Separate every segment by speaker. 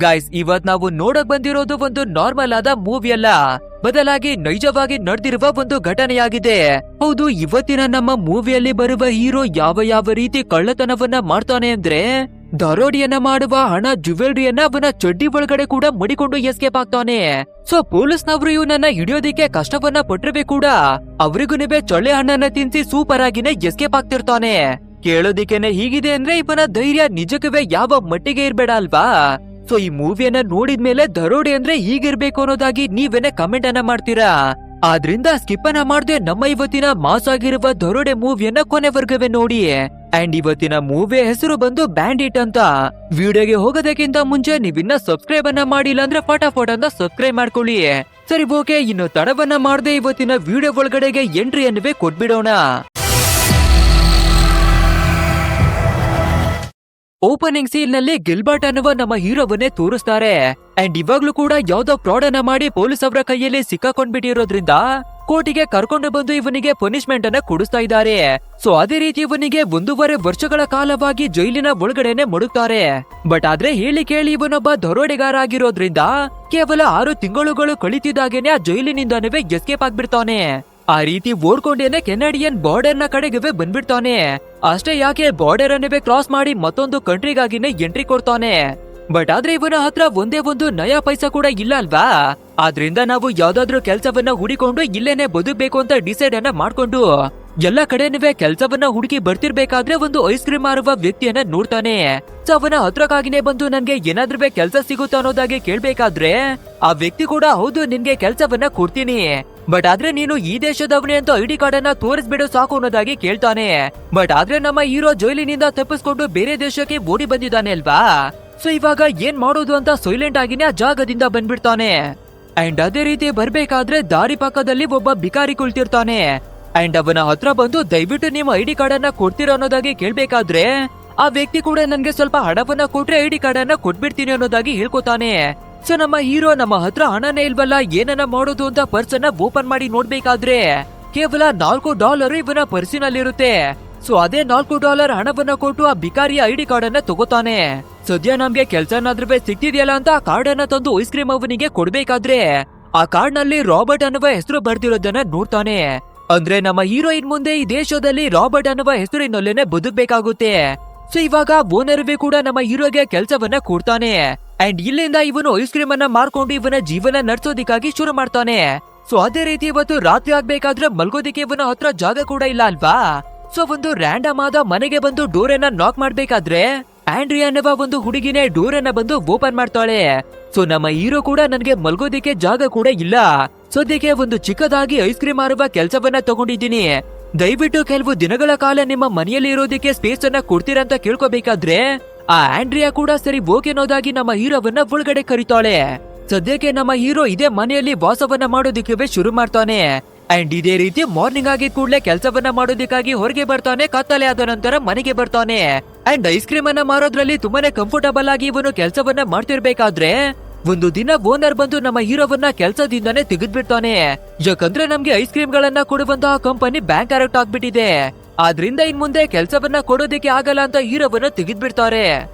Speaker 1: Guys, ಇವತ್ ನಾವು ನೋಡಕ್ ಬಂದಿರೋದು ಒಂದು ನಾರ್ಮಲ್ ಆದ ಮೂವಿ ಅಲ್ಲ, ಬದಲಾಗಿ ನೈಜವಾಗಿ ನಡೆದಿರುವ ಒಂದು ಘಟನೆಯಾಗಿದೆ. ಹೌದು, ಇವತ್ತಿನ ನಮ್ಮ ಮೂವಿಯಲ್ಲಿ ಬರುವ ಹೀರೋ ಯಾವ ರೀತಿ ಕಳ್ಳತನವನ್ನ ಮಾಡ್ತಾನೆ ಅಂದ್ರೆ, ದರೋಡಿಯನ್ನ ಮಾಡುವ ಹಣ ಜ್ಯುವೆಲ್ರಿಯನ್ನ ಅವನ ಚಡ್ಡಿ ಒಳಗಡೆ ಕೂಡ ಮಡಿಕೊಂಡು ಎಸ್ಕೇಪ್ ಆಗ್ತಾನೆ. ಸೊ ಪೊಲೀಸ್ನವರು ಇವನನ್ನ ಹಿಡಿಯೋದಿಕ್ಕೆ ಕಷ್ಟವನ್ನ ಪಟ್ಟಿರ್ಬೇಕು ಕೂಡ, ಅವರಿಗೂ ಚೊಳ್ಳೆ ಹಣ್ಣನ್ನ ತಿನ್ಸಿ ಸೂಪರ್ ಆಗಿನೇ ಎಸ್ಕೇಪ್ ಆಗ್ತಿರ್ತಾನೆ. ಕೇಳೋದಿಕ್ಕೇನೆ ಹೀಗಿದೆ ಅಂದ್ರೆ ಇವನ ಧೈರ್ಯ ನಿಜಕ್ಕವೇ ಯಾವ ಮಟ್ಟಿಗೆ ಇರ್ಬೇಡ ಅಲ್ವಾ? ಸೊ ಈ ಮೂವಿಯನ್ನ ನೋಡಿದ್ಮೇಲೆ ದರೋಡೆ ಅಂದ್ರೆ ಹೀಗಿರ್ಬೇಕು ಅನ್ನೋದಾಗಿ ನೀವೇನೆ ಕಮೆಂಟ್ ಅನ್ನ ಮಾಡ್ತೀರಾ. ಆದ್ರಿಂದ ಸ್ಕಿಪ್ ಅನ್ನ ಮಾಡದೆ ನಮ್ಮ ಇವತ್ತಿನ ಮಾಸ್ ಆಗಿರುವ ದರೋಡೆ ಮೂವಿಯನ್ನ ಕೊನೆವರ್ಗವೇ ನೋಡಿ. ಅಂಡ್ ಇವತ್ತಿನ ಮೂವಿ ಹೆಸರು ಬಂದು ಬ್ಯಾಂಡಿಟ್ ಅಂತ. ವಿಡಿಯೋಗೆ ಹೋಗೋದಕ್ಕಿಂತ ಮುಂಚೆ ನೀವಿನ್ನ ಸಬ್ಸ್ಕ್ರೈಬ್ ಅನ್ನ ಮಾಡಿಲ್ಲ ಅಂದ್ರೆ ಫಟಾಫಟ್ ಅಂತ ಸಬ್ಸ್ಕ್ರೈಬ್ ಮಾಡ್ಕೊಳ್ಳಿ. ಸರಿ, ಓಕೆ, ಇನ್ನು ತಡವನ್ನ ಮಾಡದೆ ಇವತ್ತಿನ ವಿಡಿಯೋ ಒಳಗಡೆಗೆ ಎಂಟ್ರಿ ಅನ್ನುವೇ ಕೊಟ್ಬಿಡೋಣ. ಓಪನಿಂಗ್ ಸೀನ್ ನಲ್ಲಿ ಗಿಲ್ಬರ್ಟ್ ಅನ್ನುವ ನಮ್ಮ ಹೀರೋವನ್ನೇ ತೋರಿಸ್ತಾರೆ. ಅಂಡ್ ಇವಾಗ್ಲೂ ಕೂಡ ಯಾವ್ದೋ ಫ್ರಾಡ್ ಅನ್ನ ಮಾಡಿ ಪೊಲೀಸ್ ಅವರ ಕೈಯಲ್ಲಿ ಸಿಕ್ಕಾಕೊಂಡ್ಬಿಟ್ಟಿರೋದ್ರಿಂದ ಕೋರ್ಟಿಗೆ ಕರ್ಕೊಂಡು ಬಂದು ಇವನಿಗೆ ಪನಿಷ್ಮೆಂಟ್ ಅನ್ನ ಕೊಡಿಸ್ತಾ ಇದ್ದಾರೆ. ಸೊ ಅದೇ ರೀತಿ ಇವನಿಗೆ 1.5 ವರ್ಷಗಳ ಕಾಲವಾಗಿ ಜೈಲಿನ ಒಳಗಡೆನೆ ಮಡುತ್ತಾರೆ. ಬಟ್ ಆದ್ರೆ ಹೇಳಿ ಕೇಳಿ ಇವನೊಬ್ಬ ದರೋಡೆಗಾರ ಆಗಿರೋದ್ರಿಂದ ಕೇವಲ 6 ತಿಂಗಳುಗಳು ಕಳಿತಿದ್ದಾಗೇನೆ ಆ ಜೈಲಿನಿಂದನೇ ಎಸ್ಕೇಪ್ ಆಗ್ಬಿಡ್ತಾನೆ. ಆ ರೀತಿ ಓಡ್ಕೊಂಡೇನೆ ಕೆನಡಿಯನ್ ಬಾರ್ಡರ್ ನ ಕಡೆಗೆ ಬಂದ್ಬಿಡ್ತಾನೆ. ಅಷ್ಟೇ ಯಾಕೆ, ಬಾರ್ಡರ್ ಅನ್ನವೇ ಕ್ರಾಸ್ ಮಾಡಿ ಮತ್ತೊಂದು ಕಂಟ್ರಿಗಾಗಿನೇ ಎಂಟ್ರಿ ಕೊಡ್ತಾನೆ. ಬಟ್ ಆದ್ರೆ ಇವನ ಹತ್ರ ಒಂದೇ ಒಂದು ನಯಾ ಪೈಸಾ ಕೂಡ ಇಲ್ಲ ಅಲ್ವಾ? ಆದ್ರಿಂದ ನಾವು ಯಾವ್ದಾದ್ರು ಕೆಲ್ಸವನ್ನ ಹುಡಿಕೊಂಡು ಇಲ್ಲೇನೆ ಬದುಕ್ಬೇಕು ಅಂತ ಡಿಸೈಡ್ ಅನ್ನ ಮಾಡ್ಕೊಂಡು ಎಲ್ಲ ಕಡೆನೂ ಕೆಲ್ಸವನ್ನ ಹುಡುಕಿ ಬರ್ತಿರ್ಬೇಕಾದ್ರೆ ಒಂದು ಐಸ್ ಕ್ರೀಮ್ ಮಾರುವ ವ್ಯಕ್ತಿಯನ್ನ ನೋಡ್ತಾನೆ. ಸೊ ಅವನ ಹತ್ರಕ್ಕಾಗಿನೇ ಬಂದು ನನ್ಗೆ ಏನಾದ್ರೂ ಕೆಲ್ಸ ಸಿಗುತ್ತಾ ಅನ್ನೋದಾಗಿ ಕೇಳ್ಬೇಕಾದ್ರೆ ಆ ವ್ಯಕ್ತಿ ಕೂಡ ಹೌದು, ನಿನ್ಗೆ ಕೆಲ್ಸವನ್ನ ಕೊಡ್ತೀನಿ, ಬಟ್ ಆದ್ರೆ ನೀನು ಈ ದೇಶದವನೇ ಅಂತ ಐಡಿ ಕಾರ್ಡ್ ಅನ್ನ ತೋರಿಸ್ಬಿಡು ಸಾಕು ಅನ್ನೋದಾಗಿ ಕೇಳ್ತಾನೆ. ಬಟ್ ಆದ್ರೆ ನಮ್ಮ ಹೀರೋ ಜೈಲಿನಿಂದ ತಪ್ಪಿಸ್ಕೊಂಡು ಬೇರೆ ದೇಶಕ್ಕೆ ಓಡಿ ಬಂದಿದ್ದಾನೆ ಅಲ್ವಾ? ಸೊ ಇವಾಗ ಏನ್ ಮಾಡೋದು ಅಂತ ಸೈಲೆಂಟ್ ಆಗಿನೇ ಆ ಜಾಗದಿಂದ ಬಂದ್ಬಿಡ್ತಾನೆ. ಅಂಡ್ ಅದೇ ರೀತಿ ಬರ್ಬೇಕಾದ್ರೆ ದಾರಿ ಪಕ್ಕದಲ್ಲಿ ಒಬ್ಬ ಬಿಕಾರಿ ಕುಳಿತಿರ್ತಾನೆ. ಅಂಡ್ ಅವನ ಹತ್ರ ಬಂದು ದಯವಿಟ್ಟು ನಿಮ್ಮ ಐಡಿ ಕಾರ್ಡ್ ಅನ್ನ ಕೊಡ್ತೀರಾ ಅನ್ನೋದಾಗಿ ಕೇಳ್ಬೇಕಾದ್ರೆ ಆ ವ್ಯಕ್ತಿ ಕೂಡ ನನ್ಗೆ ಸ್ವಲ್ಪ ಹಣವನ್ನ ಕೊಟ್ರೆ ಐಡಿ ಕಾರ್ಡ್ ಅನ್ನ ಕೊಟ್ಬಿಡ್ತೀನಿ ಅನ್ನೋದಾಗಿ ಹೇಳ್ಕೊತಾನೆ. ಸೊ ನಮ್ಮ ಹೀರೋ ನಮ್ಮ ಹತ್ರ ಹಣನೇ ಇಲ್ವಲ್ಲ, ಏನನ್ನ ಮಾಡೋದು ಅಂತ ಪರ್ಸ್ ಅನ್ನ ಓಪನ್ ಮಾಡಿ ನೋಡ್ಬೇಕಾದ್ರೆ ಕೇವಲ $4 ಇವನ ಪರ್ಸಿನಲ್ಲಿರುತ್ತೆ. ಸೊ ಅದೇ $4 ಹಣವನ್ನ ಕೊಟ್ಟು ಆ ಬಿಕಾರಿಯ ಐಡಿ ಕಾರ್ಡ್ ಅನ್ನ ತಗೋತಾನೆ. ಸದ್ಯ ನಮ್ಗೆ ಕೆಲ್ಸನಾದ್ರೂ ಸಿಕ್ತಿದ್ಯಲ್ಲ ಅಂತ ಆ ಕಾರ್ಡ್ ಅನ್ನ ತಂದು ಐಸ್ ಕ್ರೀಮ್ ಅವನಿಗೆ ಕೊಡ್ಬೇಕಾದ್ರೆ ಆ ಕಾರ್ಡ್ ನಲ್ಲಿ ರಾಬರ್ಟ್ ಅನ್ನುವ ಹೆಸರು ಬರ್ತಿರೋದನ್ನ ನೋಡ್ತಾನೆ. ಅಂದ್ರೆ ನಮ್ಮ ಹೀರೋಯಿನ್ ಮುಂದೆ ಈ ದೇಶದಲ್ಲಿ ರಾಬರ್ಟ್ ಅನ್ನುವ ಹೆಸರಿನಲ್ಲೇನೆ ಬದುಕ್ಬೇಕಾಗುತ್ತೆ. ಸೊ ಇವಾಗ ಓನರ್ವೇ ಕೂಡ ನಮ್ಮ ಹೀರೋಗೆ ಕೆಲ್ಸವನ್ನ ಕೊಡ್ತಾನೆ. ಅಂಡ್ ಇಲ್ಲಿಂದ ಇವನು ಐಸ್ ಕ್ರೀಮ್ ಅನ್ನ ಮಾರ್ಕೊಂಡು ಇವನ ಜೀವನ ನಡ್ಸೋದಿಕ್ಕಾಗಿ ಶುರು ಮಾಡ್ತಾನೆ. ಸೊ ಅದೇ ರೀತಿ ಇವತ್ತು ರಾತ್ರಿ ಆಗ್ಬೇಕಾದ್ರೆ ಮಲ್ಗೋದಿಕ್ಕೆ ಇವನ ಹತ್ರ ಜಾಗ ಕೂಡ ಇಲ್ಲ ಅಲ್ವಾ? ಸೊ ಒಂದು ರ್ಯಾಂಡಮ್ ಆದ ಮನೆಗೆ ಬಂದು ಡೋರ್ ಅನ್ನ ನಾಕ್ ಮಾಡ್ಬೇಕಾದ್ರೆ ಆಂಡ್ರಿಯಾ ಅನ್ನುವ ಒಂದು ಹುಡುಗಿನೇ ಡೋರ್ ಅನ್ನ ಬಂದು ಓಪನ್ ಮಾಡ್ತಾಳೆ. ಸೊ ನಮ್ಮ ಹೀರೋ ಕೂಡ ನನ್ಗೆ ಮಲ್ಗೋದಿಕ್ಕೆ ಜಾಗ ಕೂಡ ಇಲ್ಲ, ಸದ್ಯಕ್ಕೆ ಒಂದು ಚಿಕ್ಕದಾಗಿ ಐಸ್ ಕ್ರೀಮ್ ಮಾರುವ ಕೆಲ್ಸವನ್ನ ತಗೊಂಡಿದ್ದೀನಿ, ದಯವಿಟ್ಟು ಕೆಲವು ದಿನಗಳ ಕಾಲ ನಿಮ್ಮ ಮನೆಯಲ್ಲಿ ಇರೋದಿಕ್ಕೆ ಸ್ಪೇಸ್ ಅನ್ನ ಕೊಡ್ತೀರಾ ಅಂತ ಕೇಳ್ಕೋಬೇಕಾದ್ರೆ ಆ ಆಂಡ್ರಿಯಾ ಕೂಡ ಸರಿ ಓಕೆ ಅನ್ನೋದಾಗಿ ನಮ್ಮ ಹೀರೋವನ್ನ ಒಳಗಡೆ ಕರೀತಾಳೆ. ಸದ್ಯಕ್ಕೆ ನಮ್ಮ ಹೀರೋ ಇದೇ ಮನೆಯಲ್ಲಿ ವಾಸವನ್ನ ಮಾಡೋದಿಕ್ಕೆ ಶುರು ಮಾಡ್ತಾನೆ. ಅಂಡ್ ಇದೇ ರೀತಿ ಮಾರ್ನಿಂಗ್ ಆಗಿದ್ ಕೂಡಲೇ ಕೆಲಸವನ್ನ ಮಾಡೋದಕ್ಕಾಗಿ ಹೊರಗೆ ಬರ್ತಾನೆ. ಕತ್ತಲೆ ಆದ ನಂತರ ಮನೆಗೆ ಬರ್ತಾನೆ. ಅಂಡ್ ಐಸ್ ಕ್ರೀಮ್ ಅನ್ನ ಮಾರೋದ್ರಲ್ಲಿ ತುಂಬಾನೇ ಕಂಫರ್ಟಬಲ್ ಆಗಿ ಇವನು ಕೆಲಸವನ್ನ ಮಾಡ್ತಿರ್ಬೇಕಾದ್ರೆ ಒಂದು ದಿನ ಓನರ್ ಬಂದು ನಮ್ಮ ಹೀರೋವನ್ನ ಕೆಲಸದಿಂದಾನೇ ತೆಗೆದ್ಬಿಡ್ತಾನೆ. ಯಾಕಂದ್ರೆ ನಮ್ಗೆ ಐಸ್ ಕ್ರೀಮ್ ಗಳನ್ನ ಕೊಡುವಂತಹ ಕಂಪನಿ ಬ್ಯಾಂಕ್ ಆಗ್ಬಿಟ್ಟಿದೆ, ಆದ್ರಿಂದ ಇನ್ ಮುಂದೆ ಕೆಲಸವನ್ನ ಕೊಡೋದಕ್ಕೆ ಆಗಲ್ಲ ಅಂತ ಹೀರೋವನ್ನ ತೆಗೆದ್ಬಿಡ್ತಾರೆ.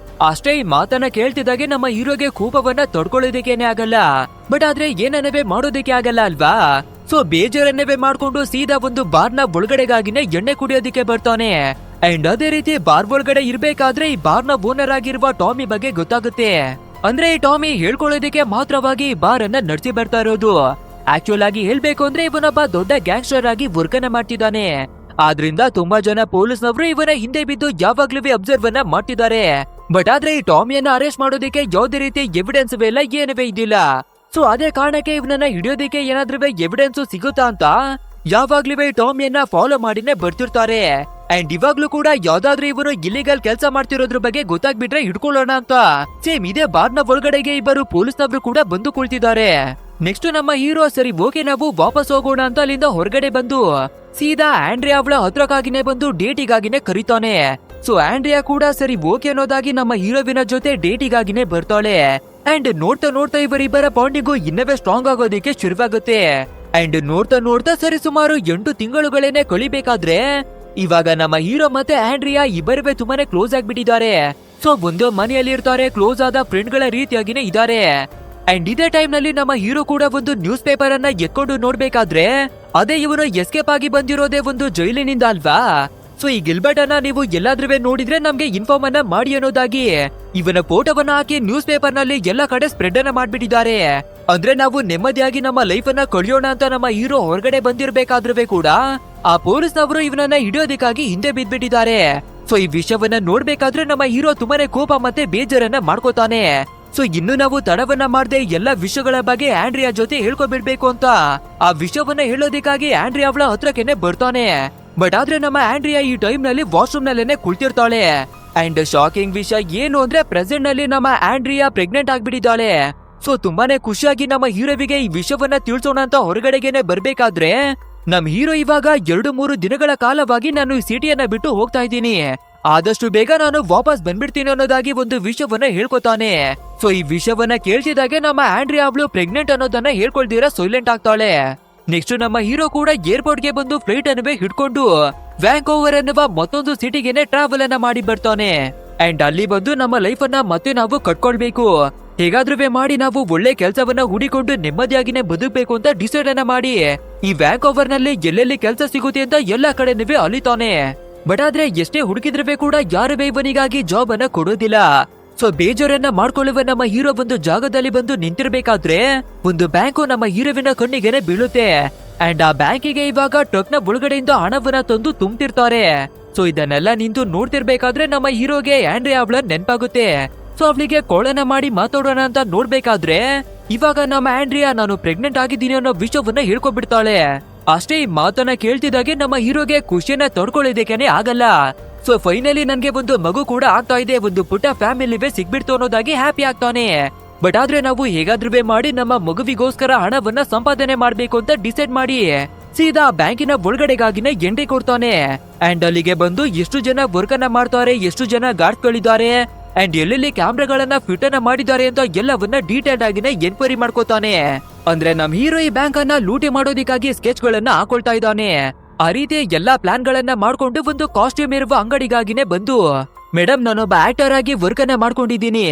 Speaker 1: ಅಷ್ಟೇ ಈ ಮಾತನ್ನ ಕೇಳ್ತಿದ್ದಾಗೆ ನಮ್ಮ ಹೀರೋಗೆ ಕೋಪವನ್ನ ತಡ್ಕೊಳ್ಳೋದಕ್ಕೇನೆ ಆಗಲ್ಲ, ಬಟ್ ಆದ್ರೆ ಏನನ್ನವೇ ಮಾಡೋದಕ್ಕೆ ಆಗಲ್ಲ ಅಲ್ವಾ? ಸೊ ಬೇಜಾರನ್ನವೇ ಮಾಡ್ಕೊಂಡು ಸೀದಾ ಒಂದು ಬಾರ್ನ ಒಳಗಡೆಗಾಗಿನೇ ಎಣ್ಣೆ ಕುಡಿಯೋದಿಕ್ಕೆ ಬರ್ತಾನೆ. ಅಂಡ್ ಅದೇ ರೀತಿ ಬಾರ್ ಒಳಗಡೆ ಇರ್ಬೇಕಾದ್ರೆ ಈ ಬಾರ್ನ ಓನರ್ ಆಗಿರುವ ಟಾಮಿ ಬಗ್ಗೆ ಗೊತ್ತಾಗುತ್ತೆ. ಅಂದ್ರೆ ಈ ಟಾಮಿ ಹೇಳ್ಕೊಳ್ಳೋದಕ್ಕೆ ಮಾತ್ರವಾಗಿ ಈ ಬಾರ್ ಅನ್ನ ನಡೆಸಿ ಬರ್ತಾ ಇರೋದು. ಆಕ್ಚುಲ್ ಆಗಿ ಹೇಳ್ಬೇಕು ಅಂದ್ರೆ ಇವನೊಬ್ಬ ದೊಡ್ಡ ಗ್ಯಾಂಗ್ಸ್ಟರ್ ಆಗಿ ವರ್ಕ್ ಅನ್ನ ಮಾಡ್ತಿದ್ದಾನೆ. ಆದ್ರಿಂದ ತುಂಬಾ ಜನ ಪೊಲೀಸ್ನವರು ಇವನ ಹಿಂದೆ ಬಿದ್ದು ಯಾವಾಗ್ಲೂ ಅಬ್ಸರ್ವ್ ಅನ್ನ ಮಾಡ್ತಿದ್ದಾರೆ. ಬಟ್ ಆದ್ರೆ ಈ ಟಾಮಿಯನ್ನ ಅರೆಸ್ಟ್ ಮಾಡೋದಕ್ಕೆ ಯಾವುದೇ ರೀತಿ ಎವಿಡೆನ್ಸ್ ಇಲ್ಲ, ಏನವೇ ಇದ್ದಿಲ್ಲ. ಸೊ ಅದೇ ಕಾರಣಕ್ಕೆ ಇವನನ್ನ ಹಿಡಿಯೋದಕ್ಕೆ ಏನಾದ್ರೂ ಎವಿಡೆನ್ಸ್ ಸಿಗುತ್ತಾ ಅಂತ ಯಾವಾಗ್ಲೂ ಈ ಟಾಮಿಯನ್ನ ಫಾಲೋ ಮಾಡಿನೇ ಬರ್ತಿರ್ತಾರೆ. ಅಂಡ್ ಇವಾಗ್ಲೂ ಕೂಡ ಯಾವ್ದಾದ್ರು ಇವನು ಇಲ್ಲಿಗಲ್ ಕೆಲಸ ಮಾಡ್ತಿರೋದ್ರ ಬಗ್ಗೆ ಗೊತ್ತಾಗ್ಬಿಟ್ರೆ ಹಿಡ್ಕೊಳ್ಳೋಣ ಅಂತ ಸೇಮ್ ಇದೇ ಬಾರ್ನ ಒಳಗಡೆಗೆ ಇಬ್ಬರು ಪೊಲೀಸ್ನವರು ಕೂಡ ಬಂದು ಕುಳಿತಿದ್ದಾರೆ. ನೆಕ್ಸ್ಟ್ ನಮ್ಮ ಹೀರೋ ಸರಿ ಓಕೆ ನಾವು ವಾಪಸ್ ಹೋಗೋಣ ಅಂತ ಅಲ್ಲಿಂದ ಹೊರಗಡೆ ಬಂದು ಸೀದಾ ಆಂಡ್ರಿಯಾ ಅವಳ ಹತ್ರಕ್ಕಾಗಿನೇ ಬಂದು ಡೇಟಿಗಾಗಿನೇ ಕರೀತಾನೆ. ಸೊ ಆಂಡ್ರಿಯಾ ಕೂಡ ಸರಿ ಓಕೆ ಅನ್ನೋದಾಗಿ ನಮ್ಮ ಹೀರೋವಿನ ಜೊತೆ ಡೇಟಿಗಾಗಿನೇ ಬರ್ತಾಳೆ. ಅಂಡ್ ನೋಡ್ತಾ ನೋಡ್ತಾ ಇವರಿಬ್ಬರ ಬಾಂಡಿಂಗು ಇನ್ನವೇ ಸ್ಟ್ರಾಂಗ್ ಆಗೋದಿಕ್ಕೆ ಶುರುವಾಗುತ್ತೆ. ಅಂಡ್ ನೋಡ್ತಾ ನೋಡ್ತಾ ಸರಿ ಸುಮಾರು 8 ತಿಂಗಳುಗಳೇನೆ ಕಳಿಬೇಕಾದ್ರೆ ಇವಾಗ ನಮ್ಮ ಹೀರೋ ಮತ್ತೆ ಆಂಡ್ರಿಯಾ ಇಬ್ಬರುವೆ ತುಂಬಾನೇ ಕ್ಲೋಸ್ ಆಗ್ಬಿಟ್ಟಿದ್ದಾರೆ. ಸೊ ಒಂದು ಮನೆಯಲ್ಲಿ ಇರ್ತಾರೆ, ಕ್ಲೋಸ್ ಆದ ಫ್ರೆಂಡ್ ಗಳ ರೀತಿಯಾಗಿನೇ ಇದ್ದಾರೆ. ಅಂಡ್ ಇದೇ ಟೈಮ್ ನಲ್ಲಿ ನಮ್ಮ ಹೀರೋ ಕೂಡ ಒಂದು ನ್ಯೂಸ್ ಪೇಪರ್ ಅನ್ನ ಎತ್ಕೊಂಡು ನೋಡ್ಬೇಕಾದ್ರೆ ಅದೇ ಇವನು ಎಸ್ಕೇಪ್ ಆಗಿ ಬಂದಿರೋದೇ ಒಂದು ಜೈಲಿನಿಂದ ಅಲ್ವಾ. ಸೊ ಈ ಗಿಲ್ಬರ್ಟ್ ಅನ್ನ ನೀವು ಎಲ್ಲಾದ್ರೂ ನೋಡಿದ್ರೆ ನಮ್ಗೆ ಇನ್ಫಾರ್ಮ್ ಅನ್ನ ಮಾಡಿ ಅನ್ನೋದಾಗಿ ಇವನ ಫೋಟೋವನ್ನ ಹಾಕಿ ನ್ಯೂಸ್ ಪೇಪರ್ ನಲ್ಲಿ ಎಲ್ಲಾ ಕಡೆ ಸ್ಪ್ರೆಡ್ ಅನ್ನ ಮಾಡ್ಬಿಟ್ಟಿದ್ದಾರೆ. ಅಂದ್ರೆ ನಾವು ನೆಮ್ಮದಿಯಾಗಿ ನಮ್ಮ ಲೈಫ್ ಅನ್ನ ಕಳಿಯೋಣ ಅಂತ ನಮ್ಮ ಹೀರೋ ಹೊರಗಡೆ ಬಂದಿರ್ಬೇಕಾದ್ರೂ ಕೂಡ ಆ ಪೊಲೀಸ್ನವರು ಇವನನ್ನ ಹಿಡಿಯೋದಕ್ಕಾಗಿ ಹಿಂದೆ ಬಿದ್ಬಿಟ್ಟಿದ್ದಾರೆ. ಸೊ ಈ ವಿಷಯವನ್ನ ನೋಡ್ಬೇಕಾದ್ರೆ ನಮ್ಮ ಹೀರೋ ತುಂಬಾನೇ ಕೋಪ ಮತ್ತೆ ಬೇಜಾರನ್ನ ಮಾಡ್ಕೋತಾನೆ. ಸೊ ಇನ್ನು ನಾವು ತಡವನ್ನ ಮಾಡದೆ ಎಲ್ಲಾ ವಿಷಯಗಳ ಬಗ್ಗೆ ಆಂಡ್ರಿಯಾ ಜೊತೆ ಹೇಳ್ಕೊಬಿಡ್ಬೇಕು ಅಂತ ಆ ವಿಷಯವನ್ನ ಹೇಳೋದಕ್ಕಾಗಿ ಆಂಡ್ರಿಯಾ ಅವಳ ಹತ್ರಕ್ಕೆನೆ ಬರ್ತಾನೆ. ಬಟ್ ಆದ್ರೆ ನಮ್ಮ ಆಂಡ್ರಿಯಾ ಈ ಟೈಮ್ ನಲ್ಲಿ ವಾಶ್ರೂಮ್ ನಲ್ಲೇನೆ ಕುಳಿತಿರ್ತಾಳೆ. ಅಂಡ್ ಶಾಕಿಂಗ್ ವಿಷಯ ಏನು ಅಂದ್ರೆ ಪ್ರೆಸೆಂಟ್ ನಲ್ಲಿ ನಮ್ಮ ಆಂಡ್ರಿಯಾ ಪ್ರೆಗ್ನೆಂಟ್ ಆಗ್ಬಿಟ್ಟಿದ್ದಾಳೆ. ಸೊ ತುಂಬಾನೇ ಖುಷಿಯಾಗಿ ನಮ್ಮ ಹೀರೋವಿಗೆ ಈ ವಿಷಯವನ್ನ ತಿಳ್ಸೋಣ ಅಂತ ಹೊರಗಡೆಗೆನೆ ಬರ್ಬೇಕಾದ್ರೆ ನಮ್ ಹೀರೋ ಇವಾಗ 2-3 ದಿನಗಳ ಕಾಲವಾಗಿ ನಾನು ಈ ಸಿಟಿಯನ್ನ ಬಿಟ್ಟು ಹೋಗ್ತಾ ಇದ್ದೀನಿ, ಆದಷ್ಟು ಬೇಗ ನಾನು ವಾಪಸ್ ಬಂದ್ಬಿಡ್ತೀನಿ ಅನ್ನೋದಾಗಿ ಒಂದು ವಿಷಯವನ್ನ ಹೇಳ್ಕೊತಾನೆ. ಸೊ ಈ ವಿಷಯವನ್ನ ಕೇಳ್ತಿದಾಗೆ ನಮ್ಮ ಆಂಡ್ರಿಯಾ ಅವಳು ಪ್ರೆಗ್ನೆಂಟ್ ಅನ್ನೋದನ್ನ ಹೇಳ್ಕೊಳ್ದಿರ ಸೈಲೆಂಟ್ ಆಗ್ತಾಳೆ. ನೆಕ್ಸ್ಟ್ ನಮ್ಮ ಹೀರೋ ಕೂಡ ಏರ್ಪೋರ್ಟ್ ಗೆ ಬಂದು ಫ್ಲೈಟ್ ಅನ್ನುವೆ ಹಿಡ್ಕೊಂಡು ವ್ಯಾಂಕೋವರ್ ಅನ್ನುವ ಮತ್ತೊಂದು ಸಿಟಿಗೆನೆ ಟ್ರಾವೆಲ್ ಅನ್ನ ಮಾಡಿ ಬರ್ತಾನೆ. ಅಂಡ್ ಅಲ್ಲಿ ಬಂದು ನಮ್ಮ ಲೈಫ್ ಅನ್ನ ಮತ್ತೆ ನಾವು ಕಟ್ಕೊಳ್ಬೇಕು, ಹೇಗಾದ್ರೂ ಮಾಡಿ ನಾವು ಒಳ್ಳೆ ಕೆಲಸವನ್ನ ಹುಡಿಕೊಂಡು ನೆಮ್ಮದಿಯಾಗಿನೇ ಬದುಕಬೇಕು ಅಂತ ಡಿಸೈಡ್ ಅನ್ನ ಮಾಡಿ ಈ ವ್ಯಾಂಕೋವರ್ ನಲ್ಲಿ ಎಲ್ಲೆಲ್ಲಿ ಕೆಲಸ ಸಿಗುತ್ತೆ ಅಂತ ಎಲ್ಲಾ ಕಡೆ ಅಲಿತಾನೆ. ಬಟ್ ಆದ್ರೆ ಎಷ್ಟೇ ಹುಡುಕಿದ್ರೆ ಕೂಡ ಯಾರು ಇವನಿಗಾಗಿ ಜಾಬ್ ಅನ್ನ ಕೊಡೋದಿಲ್ಲ. ಸೊ ಬೇಜಾರನ್ನ ಮಾಡ್ಕೊಳ್ಳುವ ನಮ್ಮ ಹೀರೋ ಒಂದು ಜಾಗದಲ್ಲಿ ಬಂದು ನಿಂತಿರ್ಬೇಕಾದ್ರೆ ಒಂದು ಬ್ಯಾಂಕು ನಮ್ಮ ಹೀರೋವಿನ ಕಣ್ಣಿಗೆನೆ ಬೀಳುತ್ತೆ. ಅಂಡ್ ಆ ಬ್ಯಾಂಕಿಗೆ ಇವಾಗ ಟ್ರಕ್ ನ ಒಳಗಡೆಯಿಂದ ಹಣವನ್ನ ತಂದು ತುಂಬ್ತಿರ್ತಾರೆ. ಸೊ ಇದನ್ನೆಲ್ಲ ನಿಂತು ನೋಡ್ತಿರ್ಬೇಕಾದ್ರೆ ನಮ್ಮ ಹೀರೋಗೆ ಆಂಡ್ರಿಯಾ ಅವಳ ನೆನ್ಪಾಗುತ್ತೆ. ಸೊ ಅವಳಿಗೆ ಕೋಳನ ಮಾಡಿ ಮಾತಾಡೋಣ ಅಂತ ನೋಡ್ಬೇಕಾದ್ರೆ ಇವಾಗ ನಮ್ಮ ಆಂಡ್ರಿಯಾ ನಾನು ಪ್ರೆಗ್ನೆಂಟ್ ಆಗಿದ್ದೀನಿ ಅನ್ನೋ ವಿಷಯವನ್ನ ಹೇಳ್ಕೊಬಿಡ್ತಾಳೆ. ಅಷ್ಟೇ ಈ ಮಾತನ್ನ ಕೇಳ್ತಿದಾಗೆ ನಮ್ಮ ಹೀರೋಗೆ ಖುಷಿಯನ್ನ ತಡ್ಕೊಳ್ಳೋದಕ್ಕೇನೆ ಆಗಲ್ಲ. ಸೊ ಫೈನಲಿ ನನ್ಗೆ ಒಂದು ಮಗು ಕೂಡ ಆಗ್ತಾ ಇದೆ, ಒಂದು ಪುಟ್ಟ ಫ್ಯಾಮಿಲಿವೇ ಸಿಗ್ಬಿಡ್ತು ಅನ್ನೋದಾಗಿ ಹ್ಯಾಪಿ ಆಗ್ತಾನೆ. ಬಟ್ ಆದ್ರೆ ನಾವು ಹೇಗಾದ್ರೂ ಮಾಡಿ ನಮ್ಮ ಮಗುವಿಗೋಸ್ಕರ ಹಣವನ್ನ ಸಂಪಾದನೆ ಮಾಡ್ಬೇಕು ಅಂತ ಡಿಸೈಡ್ ಮಾಡಿ ಸೀದಾ ಬ್ಯಾಂಕಿನ ಒಳಗಡೆಗಾಗಿನೇ ಎಂಟ್ರಿ ಕೊಡ್ತಾನೆ. ಅಂಡ್ ಅಲ್ಲಿಗೆ ಬಂದು ಎಷ್ಟು ಜನ ವರ್ಕ್ ಅನ್ನ ಮಾಡ್ತಾರೆ, ಎಷ್ಟು ಜನ ಗಾರ್ಡ್ಸ್ ಗಳಿದ್ದಾರೆ ಅಂಡ್ ಎಲ್ಲೆಲ್ಲಿ ಕ್ಯಾಮ್ರಾಗಳನ್ನ ಫಿಟ್ ಅನ್ನ ಮಾಡಿದ್ದಾರೆ ಅಂತ ಎಲ್ಲವನ್ನ ಡೀಟೇಲ್ ಆಗಿನೇ ಎನ್ಕ್ವೈರಿ ಮಾಡ್ಕೋತಾನೆ. ಅಂದ್ರೆ ನಮ್ ಹೀರೋ ಈ ಬ್ಯಾಂಕ್ ಅನ್ನ ಲೂಟಿ ಮಾಡೋದಿಕ್ಕಾಗಿ ಸ್ಕೆಚ್ ಗಳನ್ನ ಹಾಕೊಳ್ತಾ ಇದ್ದಾನೆ. ಆ ರೀತಿ ಎಲ್ಲಾ ಪ್ಲಾನ್ ಗಳನ್ನ ಮಾಡ್ಕೊಂಡು ಒಂದು ಕಾಸ್ಟ್ಯೂಮ್ ಇರುವ ಅಂಗಡಿಗಾಗಿನೇ ಬಂದು ಮೇಡಮ್ ನಾನೊಬ್ಬ ಆಕ್ಟರ್ ಆಗಿ ವರ್ಕ್ ಅನ್ನ ಮಾಡ್ಕೊಂಡಿದ್ದೀನಿ,